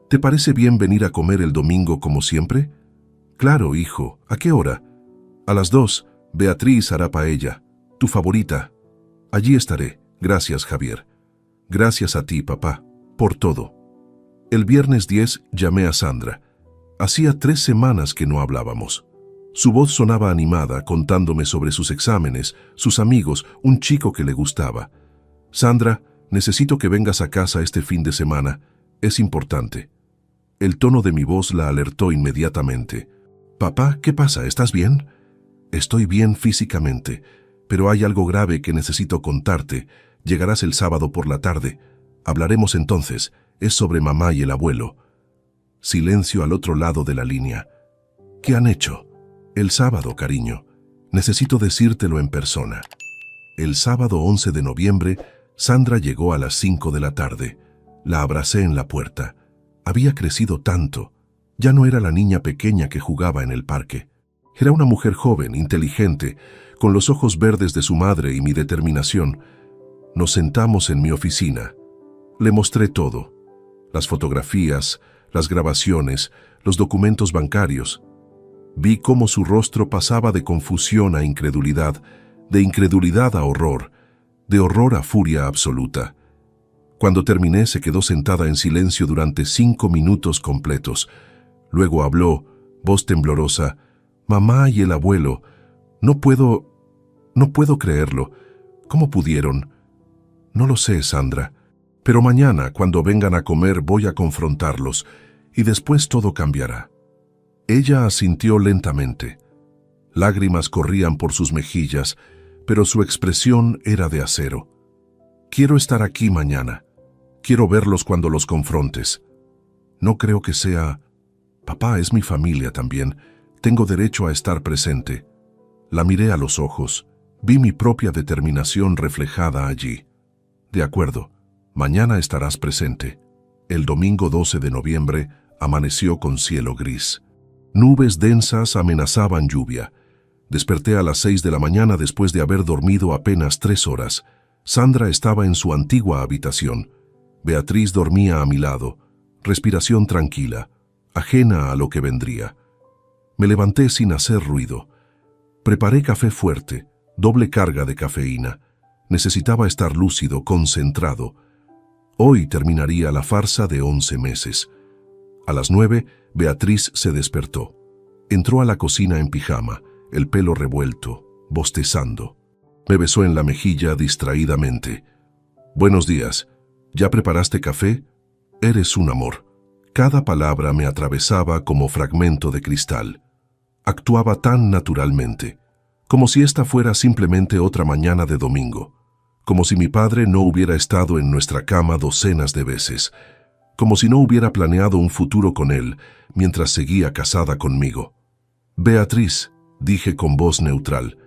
¿te parece bien venir a comer el domingo como siempre? Claro, hijo. ¿A qué hora? A las 2. Beatriz hará paella. Tu favorita. Allí estaré. Gracias, Javier. Gracias a ti, papá, por todo. El viernes 10 llamé a Sandra. Hacía 3 semanas que no hablábamos. Su voz sonaba animada, contándome sobre sus exámenes, sus amigos, un chico que le gustaba. Sandra, necesito que vengas a casa este fin de semana. Es importante. El tono de mi voz la alertó inmediatamente. Papá, ¿qué pasa? ¿Estás bien? Estoy bien físicamente, pero hay algo grave que necesito contarte. Llegarás el sábado por la tarde. Hablaremos entonces. Es sobre mamá y el abuelo. Silencio al otro lado de la línea. ¿Qué han hecho? El sábado, cariño. Necesito decírtelo en persona. El sábado 11 de noviembre, Sandra llegó a las 5 de la tarde. La abracé en la puerta. Había crecido tanto. Ya no era la niña pequeña que jugaba en el parque. Era una mujer joven, inteligente, con los ojos verdes de su madre y mi determinación. Nos sentamos en mi oficina. Le mostré todo. Las fotografías, las grabaciones, los documentos bancarios. Vi cómo su rostro pasaba de confusión a incredulidad, de incredulidad a horror, de horror a furia absoluta. Cuando terminé, se quedó sentada en silencio durante 5 minutos completos. Luego habló, voz temblorosa: «Mamá y el abuelo, no puedo creerlo. ¿Cómo pudieron? No lo sé, Sandra, Pero mañana, cuando vengan a comer, voy a confrontarlos, y después todo cambiará. Ella asintió lentamente. Lágrimas corrían por sus mejillas, pero su expresión era de acero. Quiero estar aquí mañana. Quiero verlos cuando los confrontes. No creo que sea... Papá es mi familia también. Tengo derecho a estar presente. La miré a los ojos. Vi mi propia determinación reflejada allí. De acuerdo, mañana estarás presente. El domingo 12 de noviembre amaneció con cielo gris. Nubes densas amenazaban lluvia. Desperté a las 6 de la mañana después de haber dormido apenas 3 horas. Sandra estaba en su antigua habitación. Beatriz dormía a mi lado, respiración tranquila, ajena a lo que vendría. Me levanté sin hacer ruido. Preparé café fuerte, doble carga de cafeína. Necesitaba estar lúcido, concentrado. Hoy terminaría la farsa de 11 meses. A las 9, Beatriz se despertó. Entró a la cocina en pijama, el pelo revuelto, bostezando. Me besó en la mejilla distraídamente. Buenos días. ¿Ya preparaste café? Eres un amor. Cada palabra me atravesaba como fragmento de cristal. Actuaba tan naturalmente, como si esta fuera simplemente otra mañana de domingo, como si mi padre no hubiera estado en nuestra cama docenas de veces, como si no hubiera planeado un futuro con él mientras seguía casada conmigo. Beatriz, dije con voz neutral,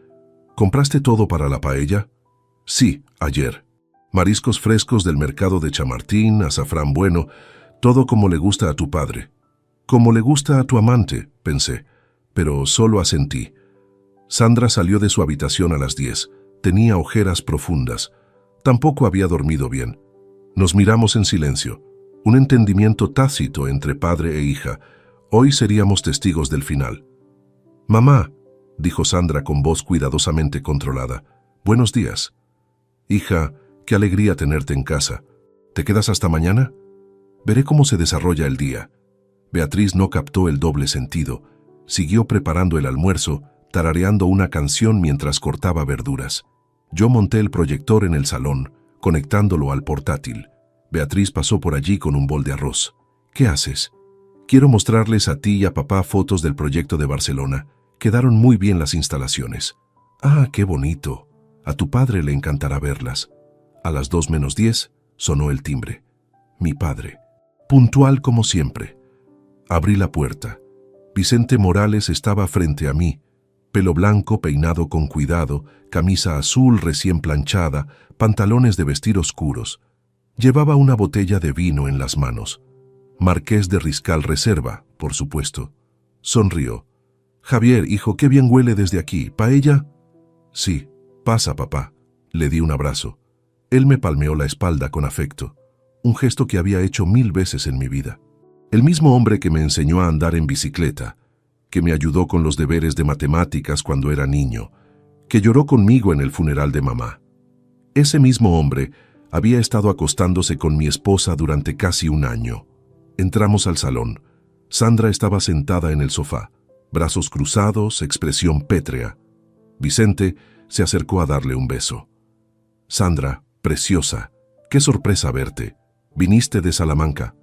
¿compraste todo para la paella? Sí, ayer. Mariscos frescos del mercado de Chamartín, azafrán bueno, todo como le gusta a tu padre. Como le gusta a tu amante, pensé, pero solo asentí. Sandra salió de su habitación a las 10. Tenía ojeras profundas. Tampoco había dormido bien. Nos miramos en silencio. Un entendimiento tácito entre padre e hija. Hoy seríamos testigos del final. «Mamá», dijo Sandra con voz cuidadosamente controlada. «Buenos días». «Hija, qué alegría tenerte en casa. ¿Te quedas hasta mañana?» «Veré cómo se desarrolla el día». Beatriz no captó el doble sentido. Siguió preparando el almuerzo, tarareando una canción mientras cortaba verduras. Yo monté el proyector en el salón, conectándolo al portátil. Beatriz pasó por allí con un bol de arroz. «¿Qué haces?» «Quiero mostrarles a ti y a papá fotos del proyecto de Barcelona. Quedaron muy bien las instalaciones». «Ah, qué bonito. A tu padre le encantará verlas». A las 2:10 sonó el timbre. Mi padre, puntual como siempre. Abrí la puerta. Vicente Morales estaba frente a mí, pelo blanco peinado con cuidado, camisa azul recién planchada, pantalones de vestir oscuros. Llevaba una botella de vino en las manos. Marqués de Riscal Reserva, por supuesto. Sonrió. «Javier, hijo, qué bien huele desde aquí. ¿Paella?» «Sí, pasa, papá». Le di un abrazo. Él me palmeó la espalda con afecto, un gesto que había hecho 1000 veces en mi vida. El mismo hombre que me enseñó a andar en bicicleta, que me ayudó con los deberes de matemáticas cuando era niño, que lloró conmigo en el funeral de mamá. Ese mismo hombre había estado acostándose con mi esposa durante casi un año. Entramos al salón. Sandra estaba sentada en el sofá, brazos cruzados, expresión pétrea. Vicente se acercó a darle un beso. «Sandra, preciosa, qué sorpresa verte. ¿Viniste de Salamanca?»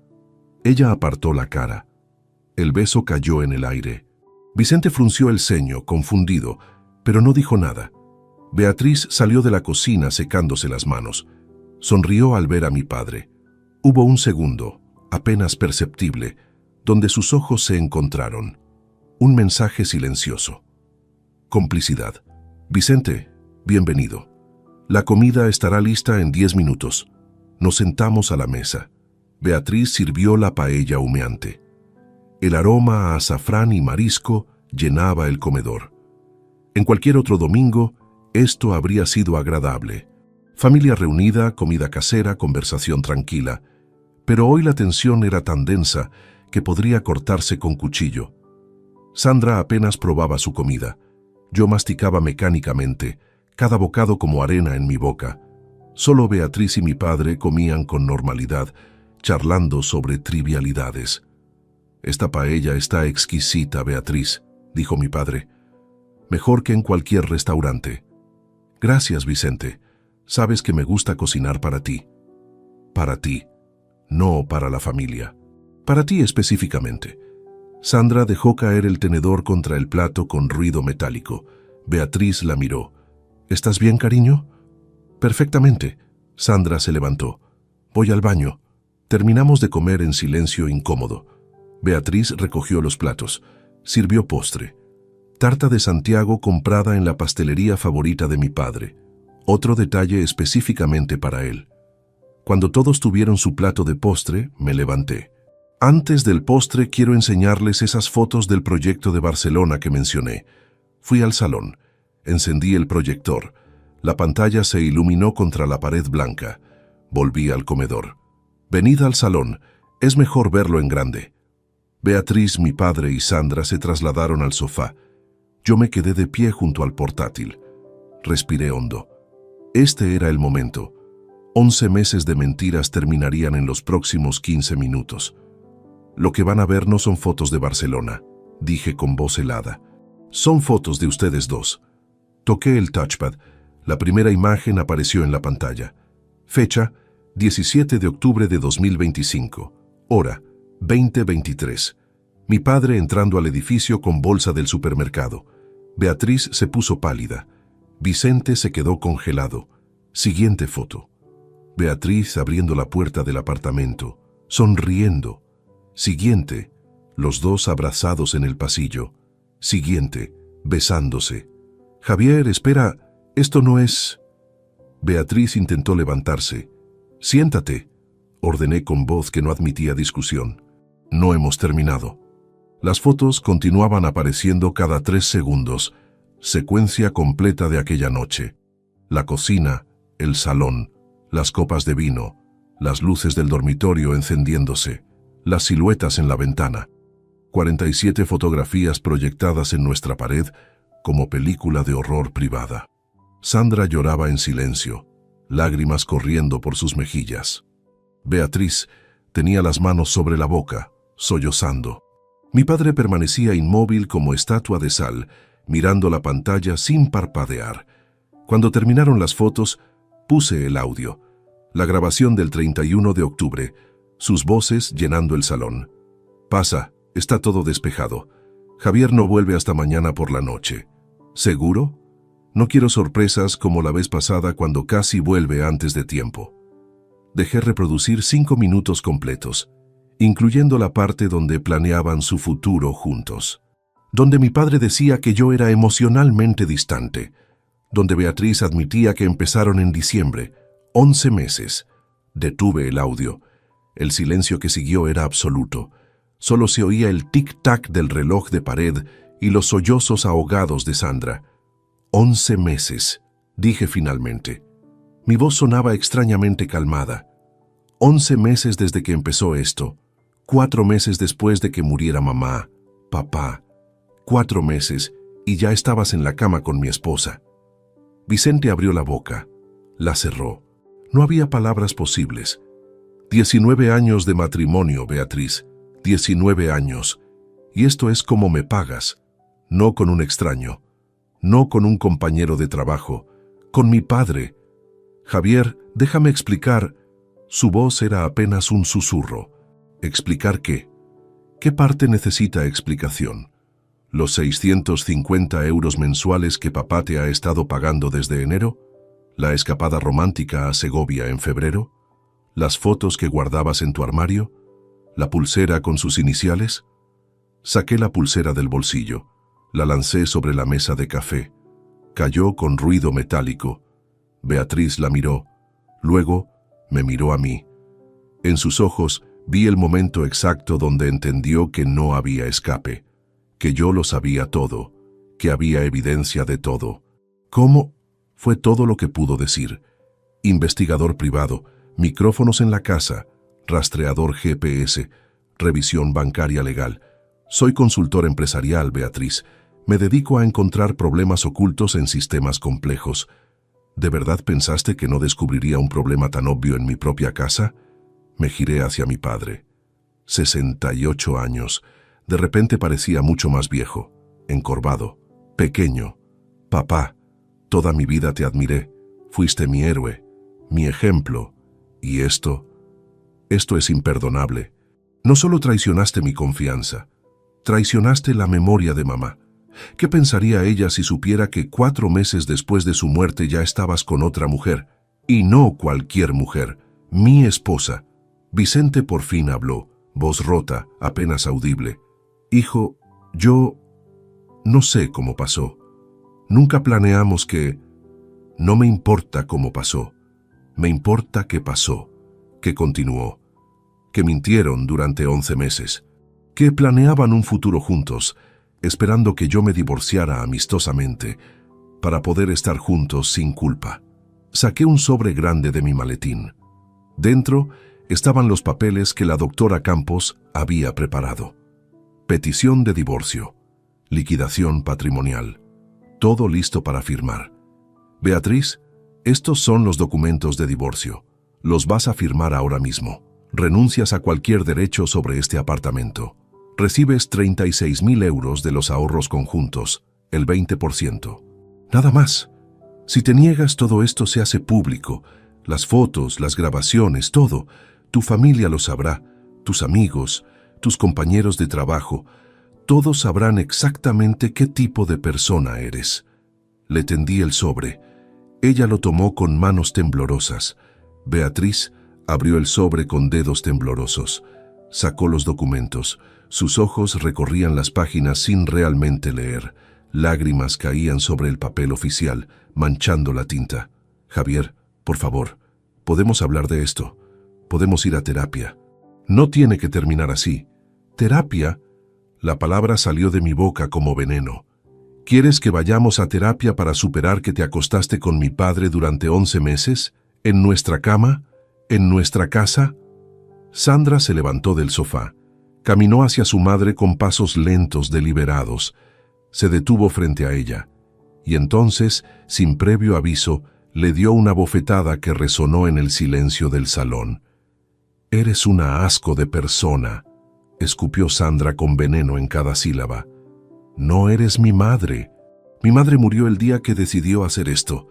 Ella apartó la cara. El beso cayó en el aire. Vicente frunció el ceño, confundido, pero no dijo nada. Beatriz salió de la cocina secándose las manos. Sonrió al ver a mi padre. Hubo un segundo, apenas perceptible, donde sus ojos se encontraron. Un mensaje silencioso. Complicidad. «Vicente, bienvenido. La comida estará lista en 10 minutos». Nos sentamos a la mesa. Beatriz sirvió la paella humeante. El aroma a azafrán y marisco llenaba el comedor. En cualquier otro domingo, esto habría sido agradable. Familia reunida, comida casera, conversación tranquila. Pero hoy la tensión era tan densa que podría cortarse con cuchillo. Sandra apenas probaba su comida. Yo masticaba mecánicamente, cada bocado como arena en mi boca. Solo Beatriz y mi padre comían con normalidad, charlando sobre trivialidades. «Esta paella está exquisita, Beatriz», dijo mi padre. «Mejor que en cualquier restaurante». «Gracias, Vicente. Sabes que me gusta cocinar para ti». para ti, no para la familia. Para ti específicamente. Sandra dejó caer el tenedor contra el plato con ruido metálico. Beatriz la miró. ¿Estás bien, cariño? Perfectamente. Sandra se levantó. Voy al baño. Terminamos de comer en silencio incómodo. Beatriz recogió los platos. Sirvió postre. Tarta de Santiago comprada en la pastelería favorita de mi padre. Otro detalle específicamente para él. Cuando todos tuvieron su plato de postre, me levanté. Antes del postre quiero enseñarles esas fotos del proyecto de Barcelona que mencioné. Fui al salón. Encendí el proyector. La pantalla se iluminó contra la pared blanca. Volví al comedor. Venid al salón. Es mejor verlo en grande. Beatriz, mi padre y Sandra se trasladaron al sofá. Yo me quedé de pie junto al portátil. Respiré hondo. Este era el momento. 11 meses de mentiras terminarían en los próximos 15 minutos. Lo que van a ver no son fotos de Barcelona, dije con voz helada. Son fotos de ustedes dos. Toqué el touchpad. La primera imagen apareció en la pantalla. Fecha, 17 de octubre de 2025. Hora, 20:23. Mi padre entrando al edificio con bolsa del supermercado. Beatriz se puso pálida. Vicente se quedó congelado. Siguiente foto. Beatriz abriendo la puerta del apartamento, sonriendo. Siguiente, los dos abrazados en el pasillo. Siguiente, besándose. Javier, espera, esto no es... Beatriz intentó levantarse. Siéntate, ordené con voz que no admitía discusión. No hemos terminado. Las fotos continuaban apareciendo cada 3 segundos, secuencia completa de aquella noche. La cocina, el salón, las copas de vino, las luces del dormitorio encendiéndose, las siluetas en la ventana. 47 fotografías proyectadas en nuestra pared como película de horror privada. Sandra lloraba en silencio, lágrimas corriendo por sus mejillas. Beatriz tenía las manos sobre la boca, sollozando. Mi padre permanecía inmóvil como estatua de sal, mirando la pantalla sin parpadear. Cuando terminaron las fotos, puse el audio. La grabación del 31 de octubre, sus voces llenando el salón. Pasa, está todo despejado. Javier no vuelve hasta mañana por la noche. ¿Seguro? No quiero sorpresas como la vez pasada cuando casi vuelve antes de tiempo. Dejé reproducir 5 minutos completos, incluyendo la parte donde planeaban su futuro juntos. Donde mi padre decía que yo era emocionalmente distante. Donde Beatriz admitía que empezaron en diciembre, 11 meses. Detuve el audio. El silencio que siguió era absoluto. Solo se oía el tic-tac del reloj de pared y los sollozos ahogados de Sandra. 11 meses, dije finalmente. Mi voz sonaba extrañamente calmada. 11 meses desde que empezó esto. 4 meses después de que muriera mamá, papá. 4 meses y ya estabas en la cama con mi esposa. Vicente abrió la boca. La cerró. No había palabras posibles. 19 años de matrimonio, Beatriz. 19 años. Y esto es como me pagas. No con un extraño. No con un compañero de trabajo. Con mi padre. Javier, déjame explicar. Su voz era apenas un susurro. ¿Explicar qué? ¿Qué parte necesita explicación? ¿Los 650 euros mensuales que papá te ha estado pagando desde enero? ¿La escapada romántica a Segovia en febrero? ¿Las fotos que guardabas en tu armario? ¿La pulsera con sus iniciales? Saqué la pulsera del bolsillo. La lancé sobre la mesa de café. Cayó con ruido metálico. Beatriz la miró. Luego me miró a mí. En sus ojos vi el momento exacto donde entendió que no había escape, que yo lo sabía todo, que había evidencia de todo. ¿Cómo? Fue todo lo que pudo decir. Investigador privado, micrófonos en la casa, rastreador GPS, revisión bancaria legal. Soy consultor empresarial, Beatriz. Me dedico a encontrar problemas ocultos en sistemas complejos. ¿De verdad pensaste que no descubriría un problema tan obvio en mi propia casa? Me giré hacia mi padre. 68 años. De repente parecía mucho más viejo, encorvado, pequeño. Papá, toda mi vida te admiré. Fuiste mi héroe, mi ejemplo. Y esto, Esto es imperdonable. No solo traicionaste mi confianza, traicionaste la memoria de mamá. ¿Qué pensaría ella si supiera que 4 meses después de su muerte ya estabas con otra mujer? Y no cualquier mujer, mi esposa. Vicente por fin habló, voz rota, apenas audible. Hijo, yo no sé cómo pasó. Nunca planeamos que... No me importa cómo pasó. Me importa qué pasó, que continuó, que mintieron durante 11 meses, que planeaban un futuro juntos, esperando que yo me divorciara amistosamente para poder estar juntos sin culpa. Saqué un sobre grande de mi maletín. Dentro estaban los papeles que la doctora Campos había preparado. Petición de divorcio, liquidación patrimonial, todo listo para firmar. Beatriz, estos son los documentos de divorcio. Los vas a firmar ahora mismo. Renuncias a cualquier derecho sobre este apartamento. Recibes 36.000 euros de los ahorros conjuntos, el 20%. Nada más. Si te niegas, todo esto se hace público. Las fotos, las grabaciones, todo. Tu familia lo sabrá, tus amigos, tus compañeros de trabajo. Todos sabrán exactamente qué tipo de persona eres. Le tendí el sobre. Ella lo tomó con manos temblorosas. Beatriz abrió el sobre con dedos temblorosos. Sacó los documentos. Sus ojos recorrían las páginas sin realmente leer. Lágrimas caían sobre el papel oficial, manchando la tinta. Javier, por favor, podemos hablar de esto. Podemos ir a terapia. No tiene que terminar así. ¿Terapia? La palabra salió de mi boca como veneno. ¿Quieres que vayamos a terapia para superar que te acostaste con mi padre durante 11 meses? ¿En nuestra cama? ¿En nuestra casa? Sandra se levantó del sofá. Caminó hacia su madre con pasos lentos, deliberados. Se detuvo frente a ella. Y entonces, sin previo aviso, le dio una bofetada que resonó en el silencio del salón. «Eres una asco de persona», escupió Sandra con veneno en cada sílaba. «No eres mi madre. Mi madre murió el día que decidió hacer esto».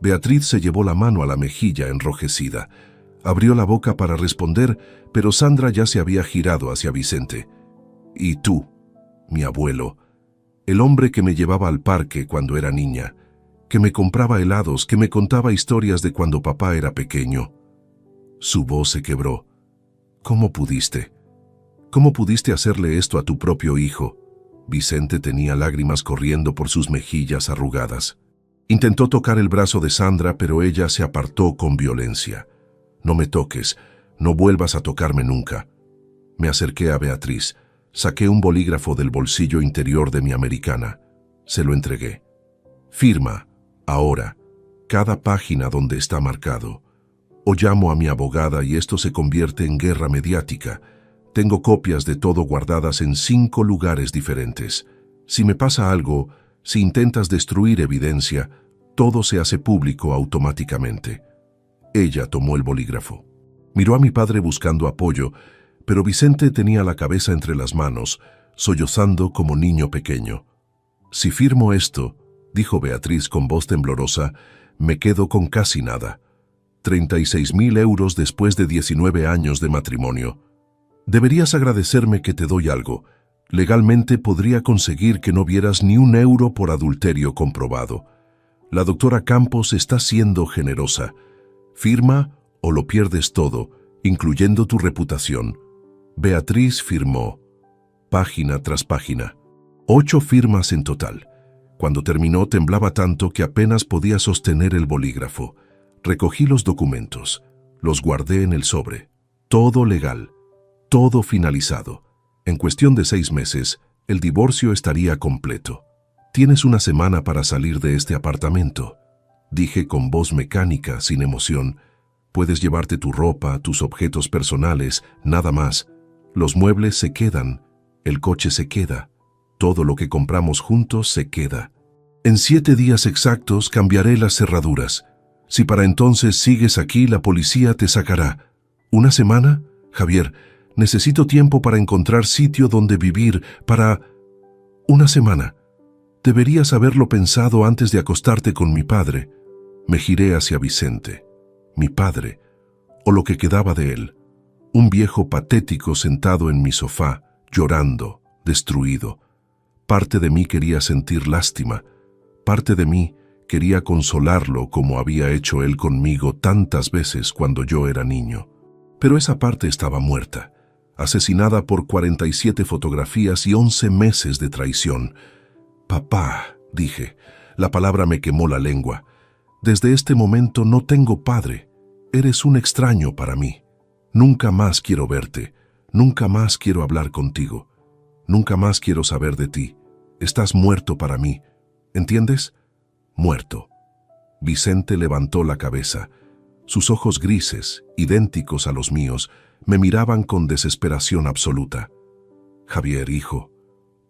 Beatriz se llevó la mano a la mejilla enrojecida. Abrió la boca para responder, pero Sandra ya se había girado hacia Vicente. «Y tú, mi abuelo, el hombre que me llevaba al parque cuando era niña, que me compraba helados, que me contaba historias de cuando papá era pequeño». Su voz se quebró. «¿Cómo pudiste? ¿Cómo pudiste hacerle esto a tu propio hijo?» Vicente tenía lágrimas corriendo por sus mejillas arrugadas. Intentó tocar el brazo de Sandra, pero ella se apartó con violencia. «No me toques, no vuelvas a tocarme nunca». Me acerqué a Beatriz, saqué un bolígrafo del bolsillo interior de mi americana. Se lo entregué. «Firma, ahora, cada página donde está marcado. O llamo a mi abogada y esto se convierte en guerra mediática. Tengo copias de todo guardadas en 5 lugares diferentes. Si me pasa algo, si intentas destruir evidencia, todo se hace público automáticamente». Ella tomó el bolígrafo. Miró a mi padre buscando apoyo, pero Vicente tenía la cabeza entre las manos, sollozando como niño pequeño. «Si firmo esto», dijo Beatriz con voz temblorosa, «me quedo con casi nada. 36.000 euros después de 19 años de matrimonio. Deberías agradecerme que te doy algo. Legalmente podría conseguir que no vieras ni un euro por adulterio comprobado. La doctora Campos está siendo generosa. Firma o lo pierdes todo, incluyendo tu reputación». Beatriz firmó, página tras página. 8 firmas en total. Cuando terminó temblaba tanto que apenas podía sostener el bolígrafo. Recogí los documentos, los guardé en el sobre. Todo legal, todo finalizado. En cuestión de 6 meses, el divorcio estaría completo. «Tienes una semana para salir de este apartamento», dije con voz mecánica, sin emoción. «Puedes llevarte tu ropa, tus objetos personales, nada más. Los muebles se quedan, el coche se queda, todo lo que compramos juntos se queda. En 7 días exactos cambiaré las cerraduras. Si para entonces sigues aquí, la policía te sacará. ¿Una semana? Javier, necesito tiempo para encontrar sitio donde vivir, para... Una semana. Deberías haberlo pensado antes de acostarte con mi padre». Me giré hacia Vicente. Mi padre, o lo que quedaba de él. Un viejo patético sentado en mi sofá, llorando, destruido. Parte de mí quería sentir lástima. Parte de mí quería consolarlo como había hecho él conmigo tantas veces cuando yo era niño. Pero esa parte estaba muerta, asesinada por 47 fotografías y 11 meses de traición. Papá, dije, la palabra me quemó la lengua. Desde este momento no tengo padre. Eres un extraño para mí. Nunca más quiero verte. Nunca más quiero hablar contigo. Nunca más quiero saber de ti. Estás muerto para mí. ¿Entiendes? Muerto. Vicente levantó la cabeza. Sus ojos grises, idénticos a los míos, me miraban con desesperación absoluta. Javier, hijo,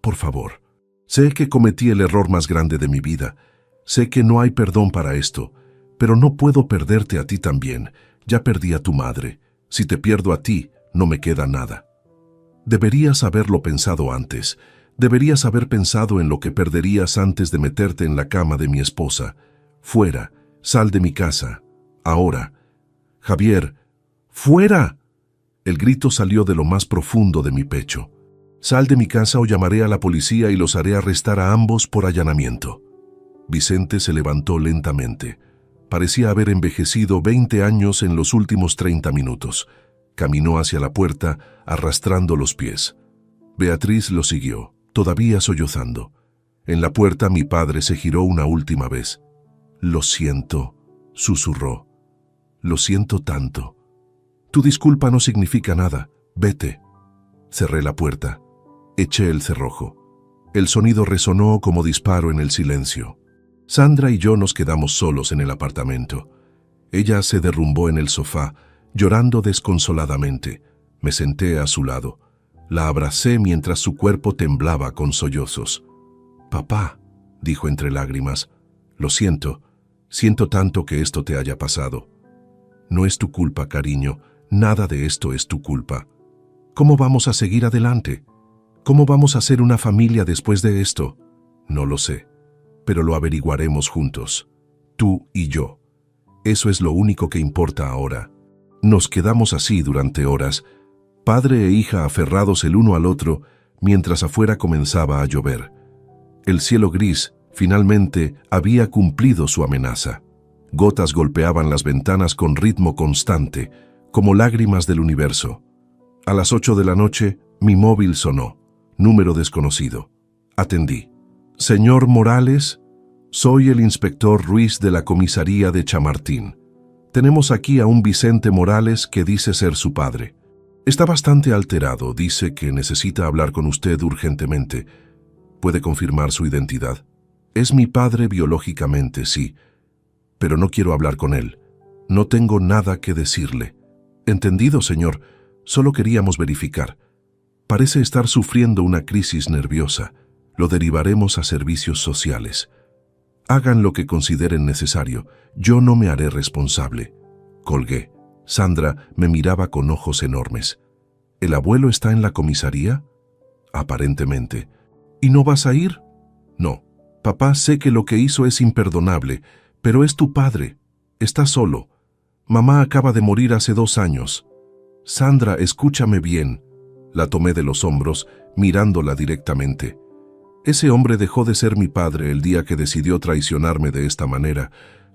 por favor. Sé que cometí el error más grande de mi vida. Sé que no hay perdón para esto, pero no puedo perderte a ti también. Ya perdí a tu madre. Si te pierdo a ti, no me queda nada. Deberías haberlo pensado antes. Deberías haber pensado en lo que perderías antes de meterte en la cama de mi esposa. Fuera, sal de mi casa. Ahora. Javier, ¡fuera! El grito salió de lo más profundo de mi pecho. Sal de mi casa o llamaré a la policía y los haré arrestar a ambos por allanamiento. Vicente se levantó lentamente. Parecía haber envejecido 20 años en los últimos 30 minutos. Caminó hacia la puerta, arrastrando los pies. Beatriz lo siguió, todavía sollozando. En la puerta mi padre se giró una última vez. «Lo siento», susurró. «Lo siento tanto. Tu disculpa no significa nada. Vete». Cerré la puerta. Eché el cerrojo. El sonido resonó como disparo en el silencio. Sandra y yo nos quedamos solos en el apartamento. Ella se derrumbó en el sofá, llorando desconsoladamente. Me senté a su lado. La abracé mientras su cuerpo temblaba con sollozos. «Papá», dijo entre lágrimas, «lo siento. Siento tanto que esto te haya pasado». «No es tu culpa, cariño. Nada de esto es tu culpa. ¿Cómo vamos a seguir adelante? ¿Cómo vamos a ser una familia después de esto? No lo sé, pero lo averiguaremos juntos. Tú y yo. Eso es lo único que importa ahora». Nos quedamos así durante horas, padre e hija aferrados el uno al otro, mientras afuera comenzaba a llover. El cielo gris, finalmente, había cumplido su amenaza. Gotas golpeaban las ventanas con ritmo constante, como lágrimas del universo. A las 8 de la noche, mi móvil sonó. Número desconocido. Atendí. «Señor Morales, soy el inspector Ruiz de la comisaría de Chamartín. Tenemos aquí a un Vicente Morales que dice ser su padre. Está bastante alterado, dice que necesita hablar con usted urgentemente. ¿Puede confirmar su identidad? Es mi padre biológicamente, sí, pero no quiero hablar con él. No tengo nada que decirle». «Entendido, señor. Solo queríamos verificar. Parece estar sufriendo una crisis nerviosa. Lo derivaremos a servicios sociales. Hagan lo que consideren necesario. Yo no me haré responsable». Colgué. Sandra me miraba con ojos enormes. «¿El abuelo está en la comisaría?» «Aparentemente». «¿Y no vas a ir?» «No. Papá, sé que lo que hizo es imperdonable, pero es tu padre. Está solo. Mamá acaba de morir hace 2 años. Sandra, escúchame bien». La tomé de los hombros, mirándola directamente. «Ese hombre dejó de ser mi padre el día que decidió traicionarme de esta manera.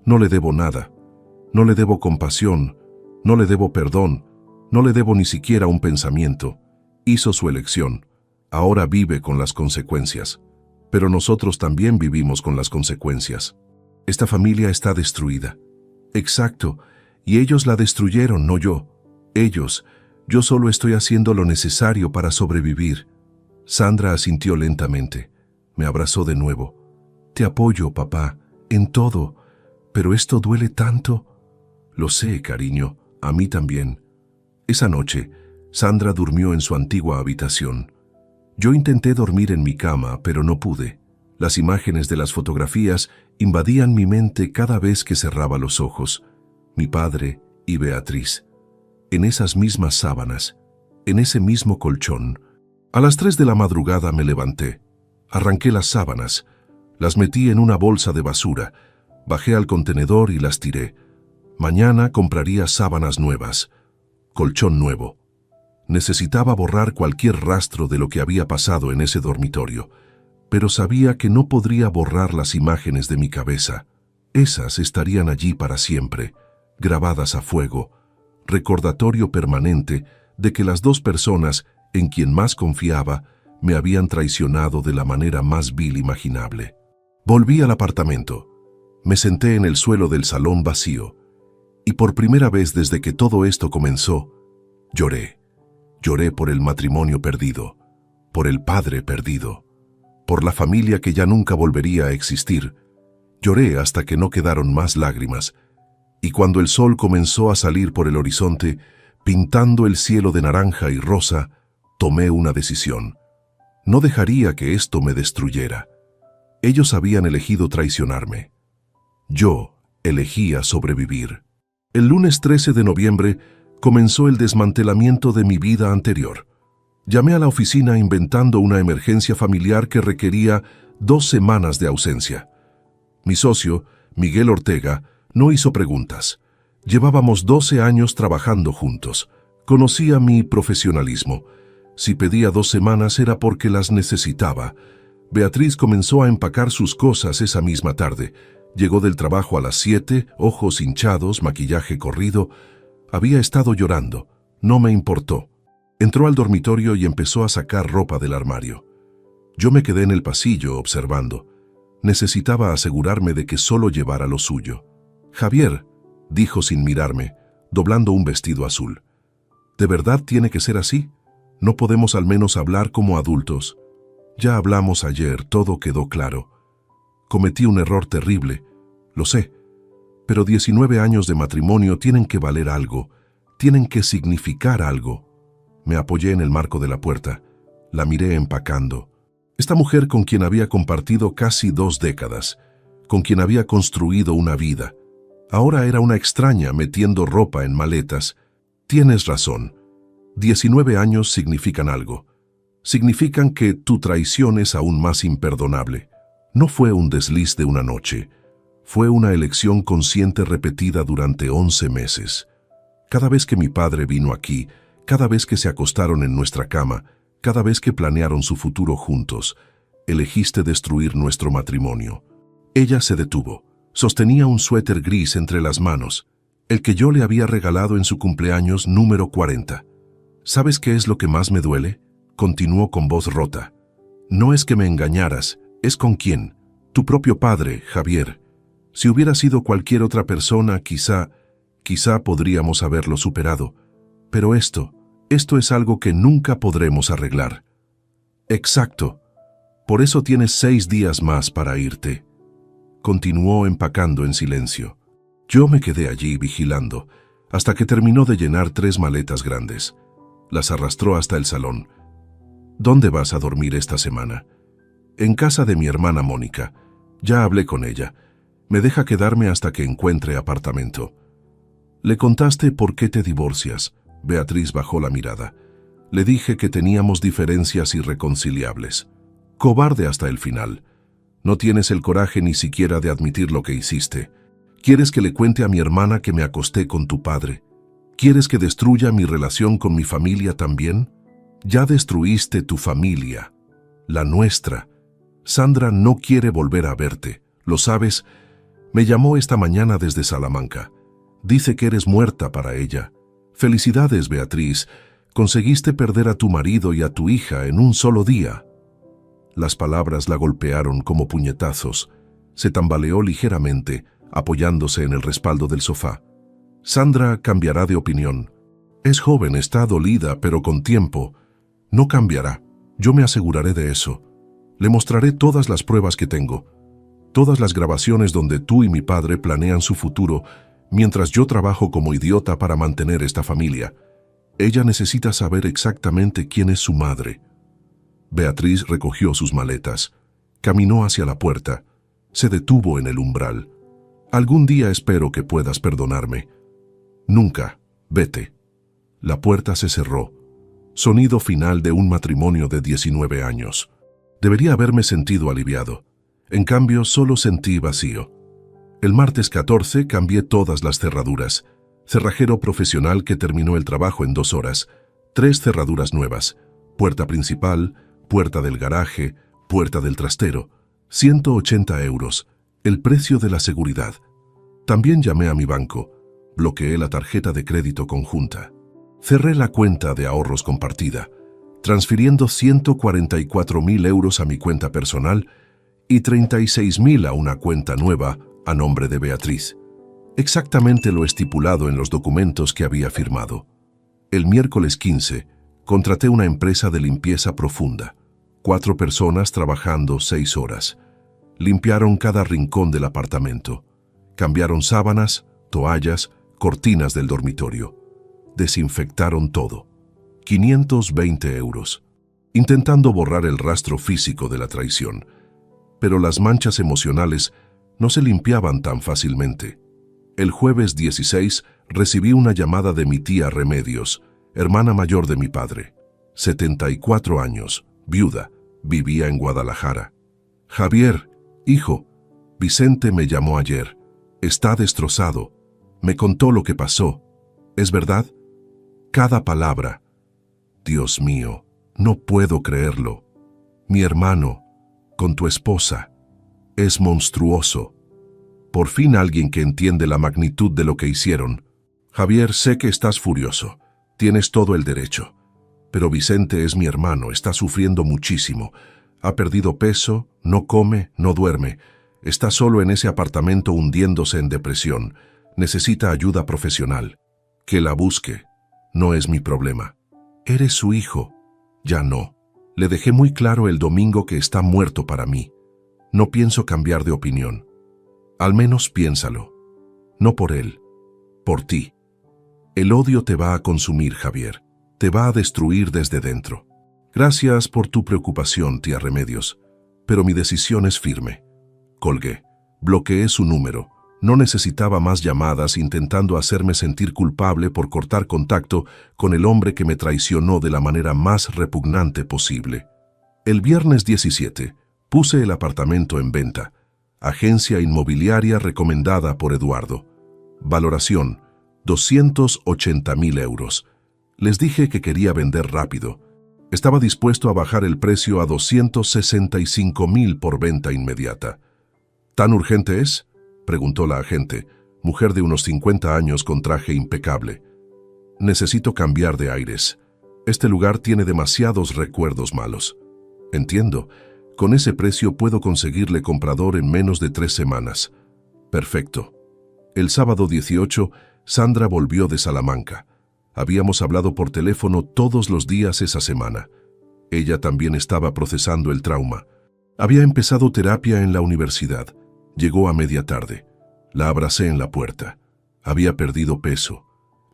No le debo nada. No le debo compasión. No le debo perdón. No le debo ni siquiera un pensamiento. Hizo su elección. Ahora vive con las consecuencias. Pero nosotros también vivimos con las consecuencias. Esta familia está destruida». «Exacto. Y ellos la destruyeron, no yo. Ellos. Yo solo estoy haciendo lo necesario para sobrevivir». Sandra asintió lentamente. Me abrazó de nuevo. «Te apoyo, papá, en todo. Pero esto duele tanto». «Lo sé, cariño. A mí también». Esa noche, Sandra durmió en su antigua habitación. Yo intenté dormir en mi cama, pero no pude. Las imágenes de las fotografías invadían mi mente cada vez que cerraba los ojos. Mi padre y Beatriz. En esas mismas sábanas, en ese mismo colchón. A las 3 de la madrugada me levanté. Arranqué las sábanas. Las metí en una bolsa de basura. Bajé al contenedor y las tiré. Mañana compraría sábanas nuevas. Colchón nuevo. Necesitaba borrar cualquier rastro de lo que había pasado en ese dormitorio, pero sabía que no podría borrar las imágenes de mi cabeza. Esas estarían allí para siempre, grabadas a fuego, recordatorio permanente de que las dos personas en quien más confiaba me habían traicionado de la manera más vil imaginable. Volví al apartamento. Me senté en el suelo del salón vacío y por primera vez desde que todo esto comenzó, lloré. Lloré por el matrimonio perdido, por el padre perdido, por la familia que ya nunca volvería a existir. Lloré hasta que no quedaron más lágrimas, y cuando el sol comenzó a salir por el horizonte, pintando el cielo de naranja y rosa, tomé una decisión. No dejaría que esto me destruyera. Ellos habían elegido traicionarme. Yo elegía sobrevivir. El lunes 13 de noviembre comenzó el desmantelamiento de mi vida anterior. Llamé a la oficina inventando una emergencia familiar que requería 2 semanas de ausencia. Mi socio, Miguel Ortega, no hizo preguntas. Llevábamos 12 años trabajando juntos. Conocía mi profesionalismo. Si pedía 2 semanas era porque las necesitaba. Beatriz comenzó a empacar sus cosas esa misma tarde. Llegó del trabajo a las 7, ojos hinchados, maquillaje corrido. Había estado llorando. No me importó. Entró al dormitorio y empezó a sacar ropa del armario. Yo me quedé en el pasillo observando. Necesitaba asegurarme de que solo llevara lo suyo. «Javier», dijo sin mirarme, doblando un vestido azul. «¿De verdad tiene que ser así? ¿No podemos al menos hablar como adultos? Ya hablamos ayer, todo quedó claro. Cometí un error terrible, lo sé. Pero 19 años de matrimonio tienen que valer algo, tienen que significar algo». Me apoyé en el marco de la puerta. La miré empacando. Esta mujer con quien había compartido casi 2 décadas, con quien había construido una vida, ahora era una extraña metiendo ropa en maletas. Tienes razón. 19 años significan algo. Significan que tu traición es aún más imperdonable. No fue un desliz de una noche. Fue una elección consciente repetida durante 11 meses. Cada vez que mi padre vino aquí, cada vez que se acostaron en nuestra cama, cada vez que planearon su futuro juntos, elegiste destruir nuestro matrimonio. Ella se detuvo. Sostenía un suéter gris entre las manos, el que yo le había regalado en su cumpleaños número 40. ¿Sabes qué es lo que más me duele?, continuó con voz rota. No es que me engañaras, es con quién. Tu propio padre, Javier. Si hubiera sido cualquier otra persona, quizá podríamos haberlo superado. Pero esto es algo que nunca podremos arreglar. Exacto. Por eso tienes 6 días más para irte. Continuó empacando en silencio. Yo me quedé allí vigilando, hasta que terminó de llenar 3 maletas grandes. Las arrastró hasta el salón. ¿Dónde vas a dormir esta semana? En casa de mi hermana Mónica. Ya hablé con ella. Me deja quedarme hasta que encuentre apartamento. ¿Le contaste por qué te divorcias? Beatriz bajó la mirada. Le dije que teníamos diferencias irreconciliables. Cobarde hasta el final. No tienes el coraje ni siquiera de admitir lo que hiciste. ¿Quieres que le cuente a mi hermana que me acosté con tu padre? ¿Quieres que destruya mi relación con mi familia también? Ya destruiste tu familia. La nuestra. Sandra no quiere volver a verte. ¿Lo sabes? Me llamó esta mañana desde Salamanca. Dice que eres muerta para ella. Felicidades, Beatriz. Conseguiste perder a tu marido y a tu hija en un solo día. Las palabras la golpearon como puñetazos. Se tambaleó ligeramente, apoyándose en el respaldo del sofá. Sandra cambiará de opinión. Es joven, está dolida, pero con tiempo. No cambiará. Yo me aseguraré de eso. Le mostraré todas las pruebas que tengo. Todas las grabaciones donde tú y mi padre planean su futuro, mientras yo trabajo como idiota para mantener esta familia. Ella necesita saber exactamente quién es su madre. Beatriz recogió sus maletas. Caminó hacia la puerta. Se detuvo en el umbral. Algún día espero que puedas perdonarme. Nunca. Vete. La puerta se cerró. Sonido final de un matrimonio de 19 años. Debería haberme sentido aliviado. En cambio, solo sentí vacío. El martes 14 cambié todas las cerraduras. Cerrajero profesional que terminó el trabajo en 2 horas. 3 cerraduras nuevas, puerta principal, puerta del garaje, puerta del trastero, 180 euros, el precio de la seguridad. También llamé a mi banco, bloqueé la tarjeta de crédito conjunta. Cerré la cuenta de ahorros compartida, transfiriendo 144.000 euros a mi cuenta personal y 36.000 a una cuenta nueva a nombre de Beatriz. Exactamente lo estipulado en los documentos que había firmado. El miércoles 15, contraté una empresa de limpieza profunda. 4 personas trabajando 6 horas. Limpiaron cada rincón del apartamento. Cambiaron sábanas, toallas, cortinas del dormitorio. Desinfectaron todo. 520 euros. Intentando borrar el rastro físico de la traición. Pero las manchas emocionales no se limpiaban tan fácilmente. El jueves 16 recibí una llamada de mi tía Remedios, hermana mayor de mi padre. 74 años, viuda, vivía en Guadalajara. Javier, hijo, Vicente me llamó ayer. Está destrozado. Me contó lo que pasó. ¿Es verdad? Cada palabra. Dios mío, no puedo creerlo. Mi hermano, con tu esposa. Es monstruoso. Por fin alguien que entiende la magnitud de lo que hicieron. Javier, sé que estás furioso. Tienes todo el derecho. Pero Vicente es mi hermano, está sufriendo muchísimo. Ha perdido peso, no come, no duerme. Está solo en ese apartamento hundiéndose en depresión. Necesita ayuda profesional. Que la busque. No es mi problema. Eres su hijo. Ya no. Le dejé muy claro el domingo que está muerto para mí. No pienso cambiar de opinión. Al menos piénsalo. No por él, por ti. El odio te va a consumir, Javier. Te va a destruir desde dentro. Gracias por tu preocupación, tía Remedios, pero mi decisión es firme. Colgué. Bloqueé su número. No necesitaba más llamadas intentando hacerme sentir culpable por cortar contacto con el hombre que me traicionó de la manera más repugnante posible. El viernes 17 puse el apartamento en venta. Agencia inmobiliaria recomendada por Eduardo. Valoración, 280.000 euros. Les dije que quería vender rápido. Estaba dispuesto a bajar el precio a 265.000 por venta inmediata. ¿Tan urgente es?, preguntó la agente, mujer de unos 50 años con traje impecable. Necesito cambiar de aires. Este lugar tiene demasiados recuerdos malos. Entiendo. Con ese precio puedo conseguirle comprador en menos de 3 semanas. Perfecto. El sábado 18, Sandra volvió de Salamanca. Habíamos hablado por teléfono todos los días esa semana. Ella también estaba procesando el trauma. Había empezado terapia en la universidad. Llegó a media tarde. La abracé en la puerta. Había perdido peso.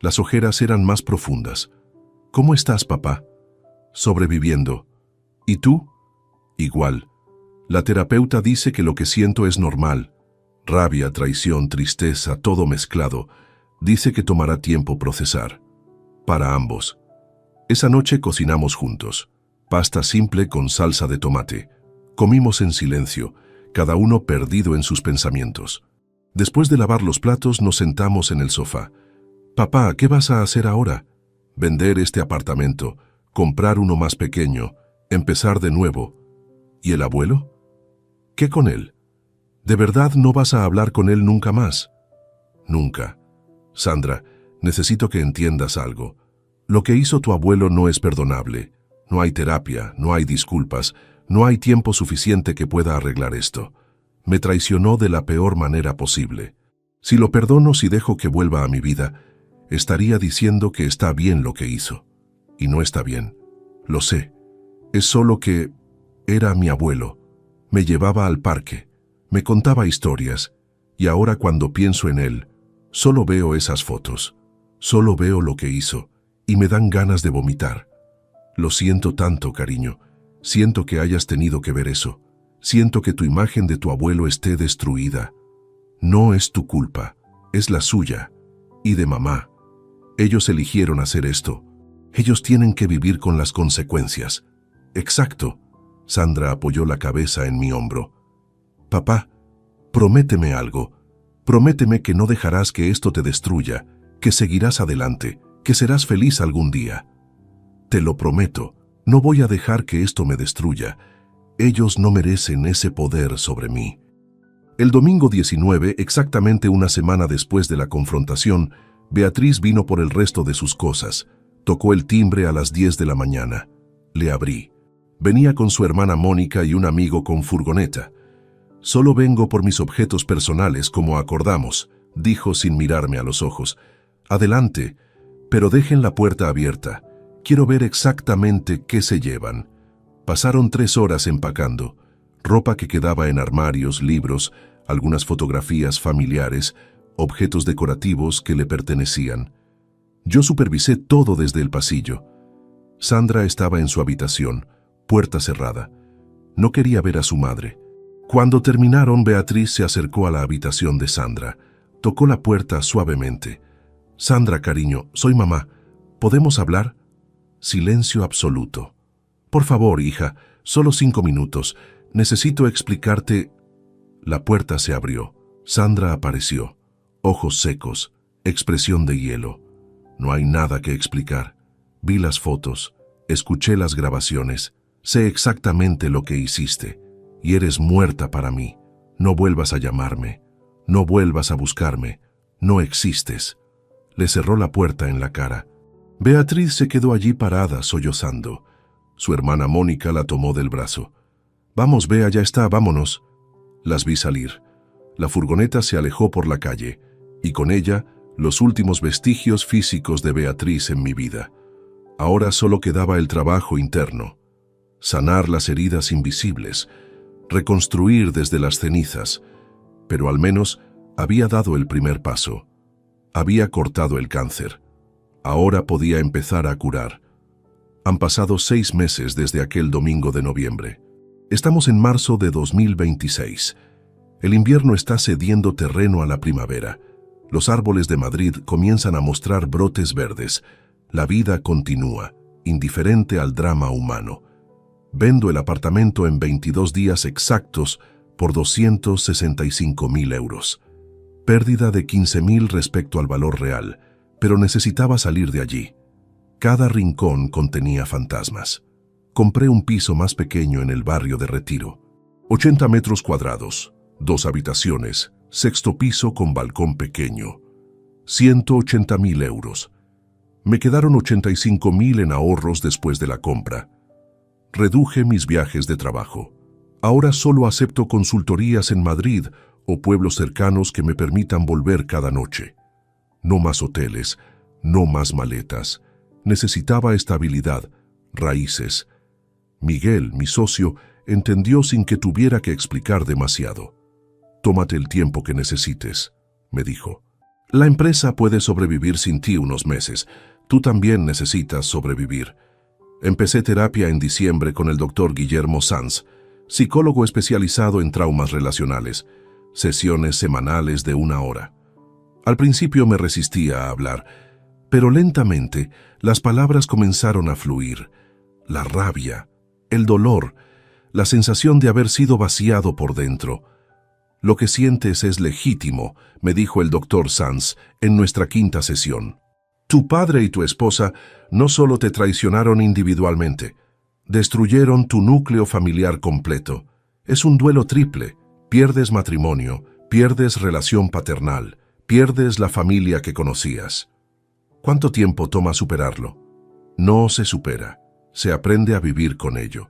Las ojeras eran más profundas. ¿Cómo estás, papá? Sobreviviendo. ¿Y tú? Igual. La terapeuta dice que lo que siento es normal. Rabia, traición, tristeza, todo mezclado. Dice que tomará tiempo procesar. Para ambos. Esa noche cocinamos juntos. Pasta simple con salsa de tomate. Comimos en silencio, cada uno perdido en sus pensamientos. Después de lavar los platos nos sentamos en el sofá. Papá, ¿qué vas a hacer ahora? Vender este apartamento, comprar uno más pequeño, empezar de nuevo. ¿Y el abuelo? ¿Qué con él? ¿De verdad no vas a hablar con él nunca más? Nunca. Sandra, necesito que entiendas algo. Lo que hizo tu abuelo no es perdonable. No hay terapia, no hay disculpas, no hay tiempo suficiente que pueda arreglar esto. Me traicionó de la peor manera posible. Si lo perdono, si dejo que vuelva a mi vida, estaría diciendo que está bien lo que hizo. Y no está bien. Lo sé. Es solo que era mi abuelo. Me llevaba al parque, me contaba historias, y ahora cuando pienso en él, solo veo esas fotos. Solo veo lo que hizo, y me dan ganas de vomitar. Lo siento tanto, cariño. Siento que hayas tenido que ver eso. Siento que tu imagen de tu abuelo esté destruida. No es tu culpa, es la suya. Y de mamá. Ellos eligieron hacer esto. Ellos tienen que vivir con las consecuencias. Exacto. Sandra apoyó la cabeza en mi hombro. Papá, prométeme algo. Prométeme que no dejarás que esto te destruya, que seguirás adelante, que serás feliz algún día. Te lo prometo, no voy a dejar que esto me destruya. Ellos no merecen ese poder sobre mí. El domingo 19, exactamente una semana después de la confrontación, Beatriz vino por el resto de sus cosas. Tocó el timbre a las 10 de la mañana. Le abrí. Venía con su hermana Mónica y un amigo con furgoneta. «Solo vengo por mis objetos personales, como acordamos», dijo sin mirarme a los ojos. «Adelante, pero dejen la puerta abierta. Quiero ver exactamente qué se llevan». Pasaron 3 horas empacando. Ropa que quedaba en armarios, libros, algunas fotografías familiares, objetos decorativos que le pertenecían. Yo supervisé todo desde el pasillo. Sandra estaba en su habitación, puerta cerrada. No quería ver a su madre. Cuando terminaron, Beatriz se acercó a la habitación de Sandra. Tocó la puerta suavemente. «Sandra, cariño, soy mamá. ¿Podemos hablar?» Silencio absoluto. «Por favor, hija, solo 5 minutos. Necesito explicarte». La puerta se abrió. Sandra apareció. Ojos secos, expresión de hielo. «No hay nada que explicar. Vi las fotos, escuché las grabaciones, sé exactamente lo que hiciste, y eres muerta para mí. No vuelvas a llamarme, no vuelvas a buscarme, no existes». Le cerró la puerta en la cara. Beatriz se quedó allí parada, sollozando. Su hermana Mónica la tomó del brazo. «Vamos, Bea, ya está, vámonos». Las vi salir. La furgoneta se alejó por la calle, y con ella los últimos vestigios físicos de Beatriz en mi vida. Ahora solo quedaba el trabajo interno. Sanar las heridas invisibles, reconstruir desde las cenizas, pero al menos había dado el primer paso. Había cortado el cáncer. Ahora podía empezar a curar. Han pasado 6 meses desde aquel domingo de noviembre. Estamos en marzo de 2026. El invierno está cediendo terreno a la primavera. Los árboles de Madrid comienzan a mostrar brotes verdes. La vida continúa, indiferente al drama humano. Vendo el apartamento en 22 días exactos por 265.000 euros. Pérdida de 15.000 respecto al valor real, pero necesitaba salir de allí. Cada rincón contenía fantasmas. Compré un piso más pequeño en el barrio de Retiro. 80 metros cuadrados, 2 habitaciones, 6º piso con balcón pequeño. 180.000 euros. Me quedaron 85.000 en ahorros después de la compra. Reduje mis viajes de trabajo. Ahora solo acepto consultorías en Madrid o pueblos cercanos que me permitan volver cada noche. No más hoteles, no más maletas. Necesitaba estabilidad, raíces. Miguel, mi socio, entendió sin que tuviera que explicar demasiado. «Tómate el tiempo que necesites», me dijo. «La empresa puede sobrevivir sin ti unos meses. Tú también necesitas sobrevivir». Empecé terapia en diciembre con el doctor Guillermo Sanz, psicólogo especializado en traumas relacionales. Sesiones semanales de 1 hora. Al principio me resistía a hablar, pero lentamente las palabras comenzaron a fluir. La rabia, el dolor, la sensación de haber sido vaciado por dentro. «Lo que sientes es legítimo», me dijo el doctor Sanz en nuestra 5ª sesión. «Tu padre y tu esposa no solo te traicionaron individualmente, destruyeron tu núcleo familiar completo. Es un duelo triple. Pierdes matrimonio, pierdes relación paternal, pierdes la familia que conocías. ¿Cuánto tiempo toma superarlo? No se supera, se aprende a vivir con ello,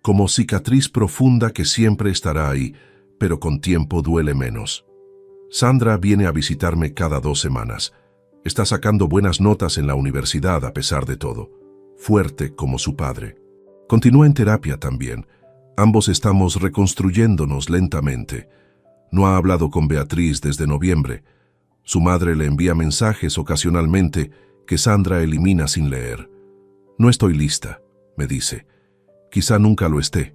como cicatriz profunda que siempre estará ahí, pero con tiempo duele menos. Sandra viene a visitarme cada 2 semanas. Está sacando buenas notas en la universidad a pesar de todo, fuerte como su padre. Continúa en terapia también. Ambos estamos reconstruyéndonos lentamente. No ha hablado con Beatriz desde noviembre. Su madre le envía mensajes ocasionalmente que Sandra elimina sin leer. «No estoy lista», me dice. «Quizá nunca lo esté».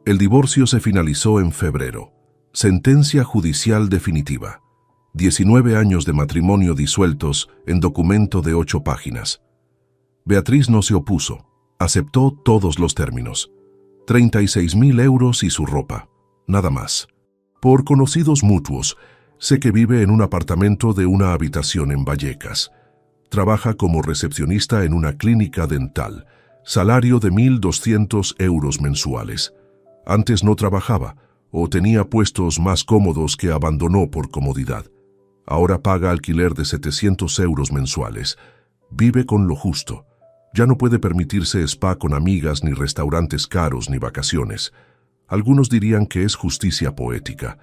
El divorcio se finalizó en febrero. Sentencia judicial definitiva. 19 años de matrimonio disueltos en documento de 8 páginas. Beatriz no se opuso. Aceptó todos los términos. 36.000 euros y su ropa. Nada más. Por conocidos mutuos, sé que vive en un apartamento de 1 habitación en Vallecas. Trabaja como recepcionista en una clínica dental. Salario de 1.200 euros mensuales. Antes no trabajaba o tenía puestos más cómodos que abandonó por comodidad. Ahora paga alquiler de 700 euros mensuales. Vive con lo justo. Ya no puede permitirse spa con amigas, ni restaurantes caros, ni vacaciones. Algunos dirían que es justicia poética.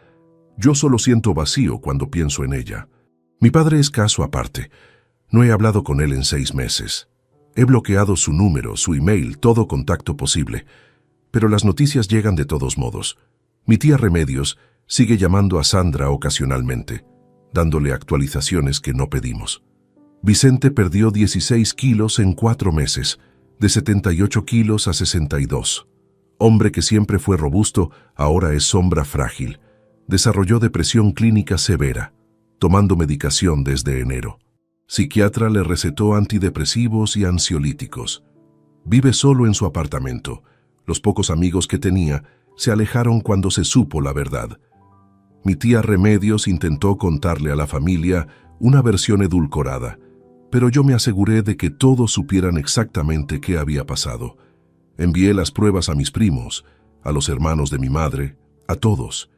Yo solo siento vacío cuando pienso en ella. Mi padre es caso aparte. No he hablado con él en 6 meses. He bloqueado su número, su email, todo contacto posible. Pero las noticias llegan de todos modos. Mi tía Remedios sigue llamando a Sandra ocasionalmente, dándole actualizaciones que no pedimos. Vicente perdió 16 kilos en 4 meses, de 78 kilos a 62. Hombre que siempre fue robusto, ahora es sombra frágil. Desarrolló depresión clínica severa, tomando medicación desde enero. Psiquiatra le recetó antidepresivos y ansiolíticos. Vive solo en su apartamento. Los pocos amigos que tenía se alejaron cuando se supo la verdad. Mi tía Remedios intentó contarle a la familia una versión edulcorada, pero yo me aseguré de que todos supieran exactamente qué había pasado. Envié las pruebas a mis primos, a los hermanos de mi madre, a todos,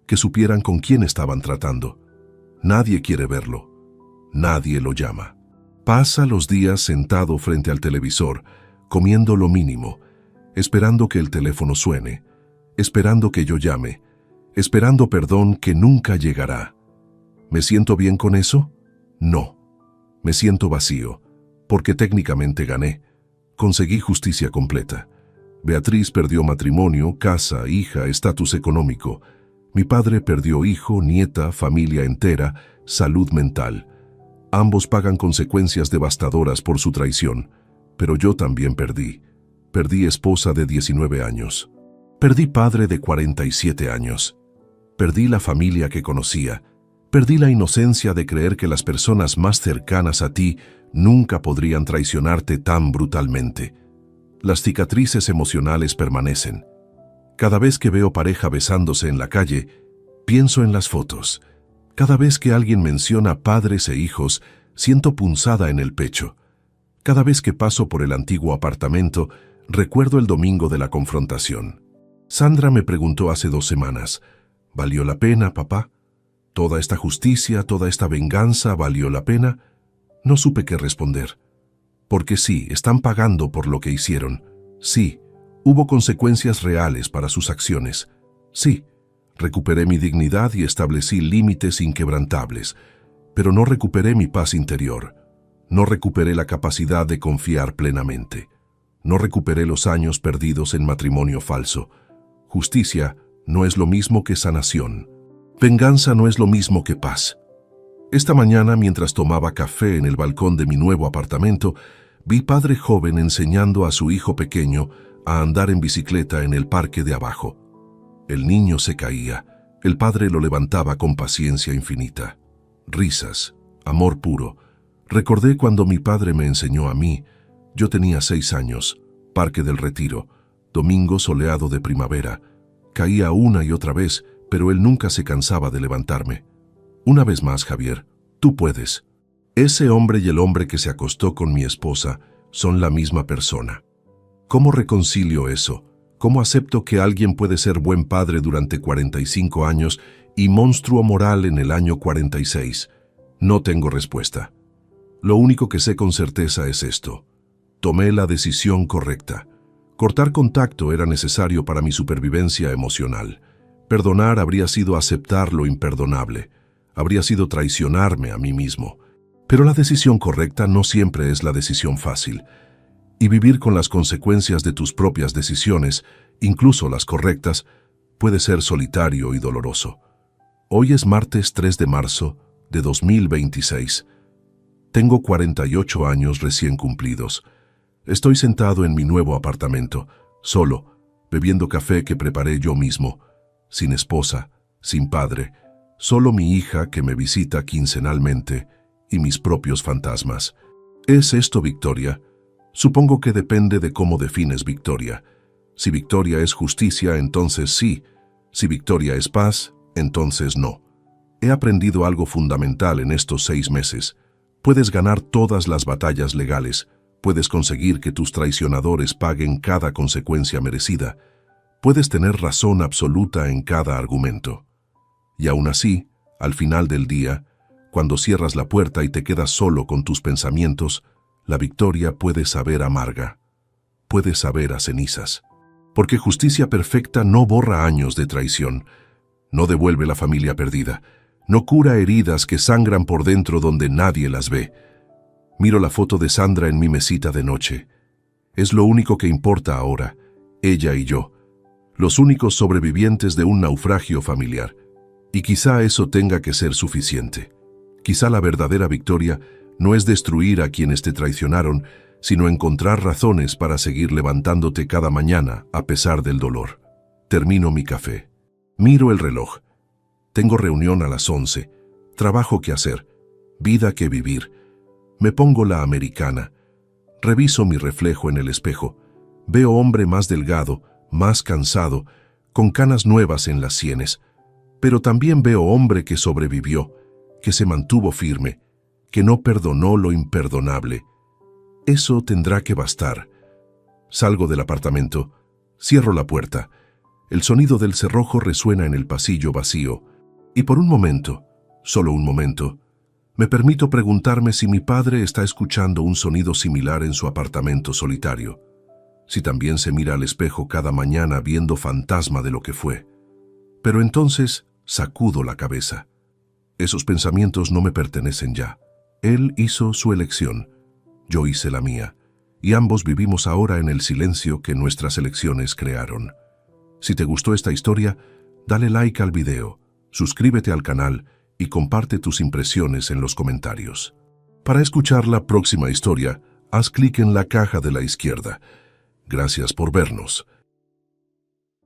que supieran con quién estaban tratando. Nadie quiere verlo. Nadie lo llama. Pasa los días sentado frente al televisor, comiendo lo mínimo, esperando que el teléfono suene, esperando que yo llame, esperando perdón que nunca llegará. ¿Me siento bien con eso? No. Me siento vacío, porque técnicamente gané. Conseguí justicia completa. Beatriz perdió matrimonio, casa, hija, estatus económico. Mi padre perdió hijo, nieta, familia entera, salud mental. Ambos pagan consecuencias devastadoras por su traición, pero yo también perdí. Perdí esposa de 19 años. Perdí padre de 47 años. Perdí la familia que conocía. Perdí la inocencia de creer que las personas más cercanas a ti nunca podrían traicionarte tan brutalmente. Las cicatrices emocionales permanecen. Cada vez que veo pareja besándose en la calle, pienso en las fotos. Cada vez que alguien menciona padres e hijos, siento punzada en el pecho. Cada vez que paso por el antiguo apartamento, recuerdo el domingo de la confrontación. Sandra me preguntó hace 2 semanas, ¿valió la pena, papá? ¿Toda esta justicia, toda esta venganza valió la pena? No supe qué responder. Porque sí, están pagando por lo que hicieron. Sí, hubo consecuencias reales para sus acciones. Sí, recuperé mi dignidad y establecí límites inquebrantables, pero no recuperé mi paz interior. No recuperé la capacidad de confiar plenamente. No recuperé los años perdidos en matrimonio falso. Justicia no es lo mismo que sanación. Venganza no es lo mismo que paz. Esta mañana, mientras tomaba café en el balcón de mi nuevo apartamento, vi padre joven enseñando a su hijo pequeño a andar en bicicleta en el parque de abajo. El niño se caía. El padre lo levantaba con paciencia infinita. Risas, amor puro. Recordé cuando mi padre me enseñó a mí. Yo tenía 6 años, Parque del Retiro, domingo soleado de primavera. Caía una y otra vez, pero él nunca se cansaba de levantarme. Una vez más, Javier, tú puedes. Ese hombre y el hombre que se acostó con mi esposa son la misma persona. ¿Cómo reconcilio eso? ¿Cómo acepto que alguien puede ser buen padre durante 45 años y monstruo moral en el año 46? No tengo respuesta. Lo único que sé con certeza es esto. Tomé la decisión correcta. Cortar contacto era necesario para mi supervivencia emocional. Perdonar habría sido aceptar lo imperdonable. Habría sido traicionarme a mí mismo. Pero la decisión correcta no siempre es la decisión fácil. Y vivir con las consecuencias de tus propias decisiones, incluso las correctas, puede ser solitario y doloroso. Hoy es martes 3 de marzo de 2026. Tengo 48 años recién cumplidos. Estoy sentado en mi nuevo apartamento, solo, bebiendo café que preparé yo mismo, sin esposa, sin padre, solo mi hija que me visita quincenalmente y mis propios fantasmas. ¿Es esto victoria? Supongo que depende de cómo defines victoria. Si victoria es justicia, entonces sí. Si victoria es paz, entonces no. He aprendido algo fundamental en estos 6 meses. Puedes ganar todas las batallas legales. Puedes conseguir que tus traicionadores paguen cada consecuencia merecida. Puedes tener razón absoluta en cada argumento. Y aún así, al final del día, cuando cierras la puerta y te quedas solo con tus pensamientos, la victoria puede saber amarga, puede saber a cenizas. Porque justicia perfecta no borra años de traición, no devuelve la familia perdida, no cura heridas que sangran por dentro donde nadie las ve. Miro la foto de Sandra en mi mesita de noche. Es lo único que importa ahora, ella y yo, los únicos sobrevivientes de un naufragio familiar. Y quizá eso tenga que ser suficiente. Quizá la verdadera victoria no es destruir a quienes te traicionaron, sino encontrar razones para seguir levantándote cada mañana a pesar del dolor. Termino mi café. Miro el reloj. Tengo reunión a las 11. Trabajo que hacer. Vida que vivir. Me pongo la americana. Reviso mi reflejo en el espejo. Veo hombre más delgado, más cansado, con canas nuevas en las sienes. Pero también veo hombre que sobrevivió, que se mantuvo firme, que no perdonó lo imperdonable. Eso tendrá que bastar. Salgo del apartamento, cierro la puerta. El sonido del cerrojo resuena en el pasillo vacío. Y por un momento, solo un momento, me permito preguntarme si mi padre está escuchando un sonido similar en su apartamento solitario. Si también se mira al espejo cada mañana viendo fantasma de lo que fue. Pero entonces sacudo la cabeza. Esos pensamientos no me pertenecen ya. Él hizo su elección, yo hice la mía, y ambos vivimos ahora en el silencio que nuestras elecciones crearon. Si te gustó esta historia, dale like al video, suscríbete al canal y comparte tus impresiones en los comentarios. Para escuchar la próxima historia, haz clic en la caja de la izquierda. Gracias por vernos.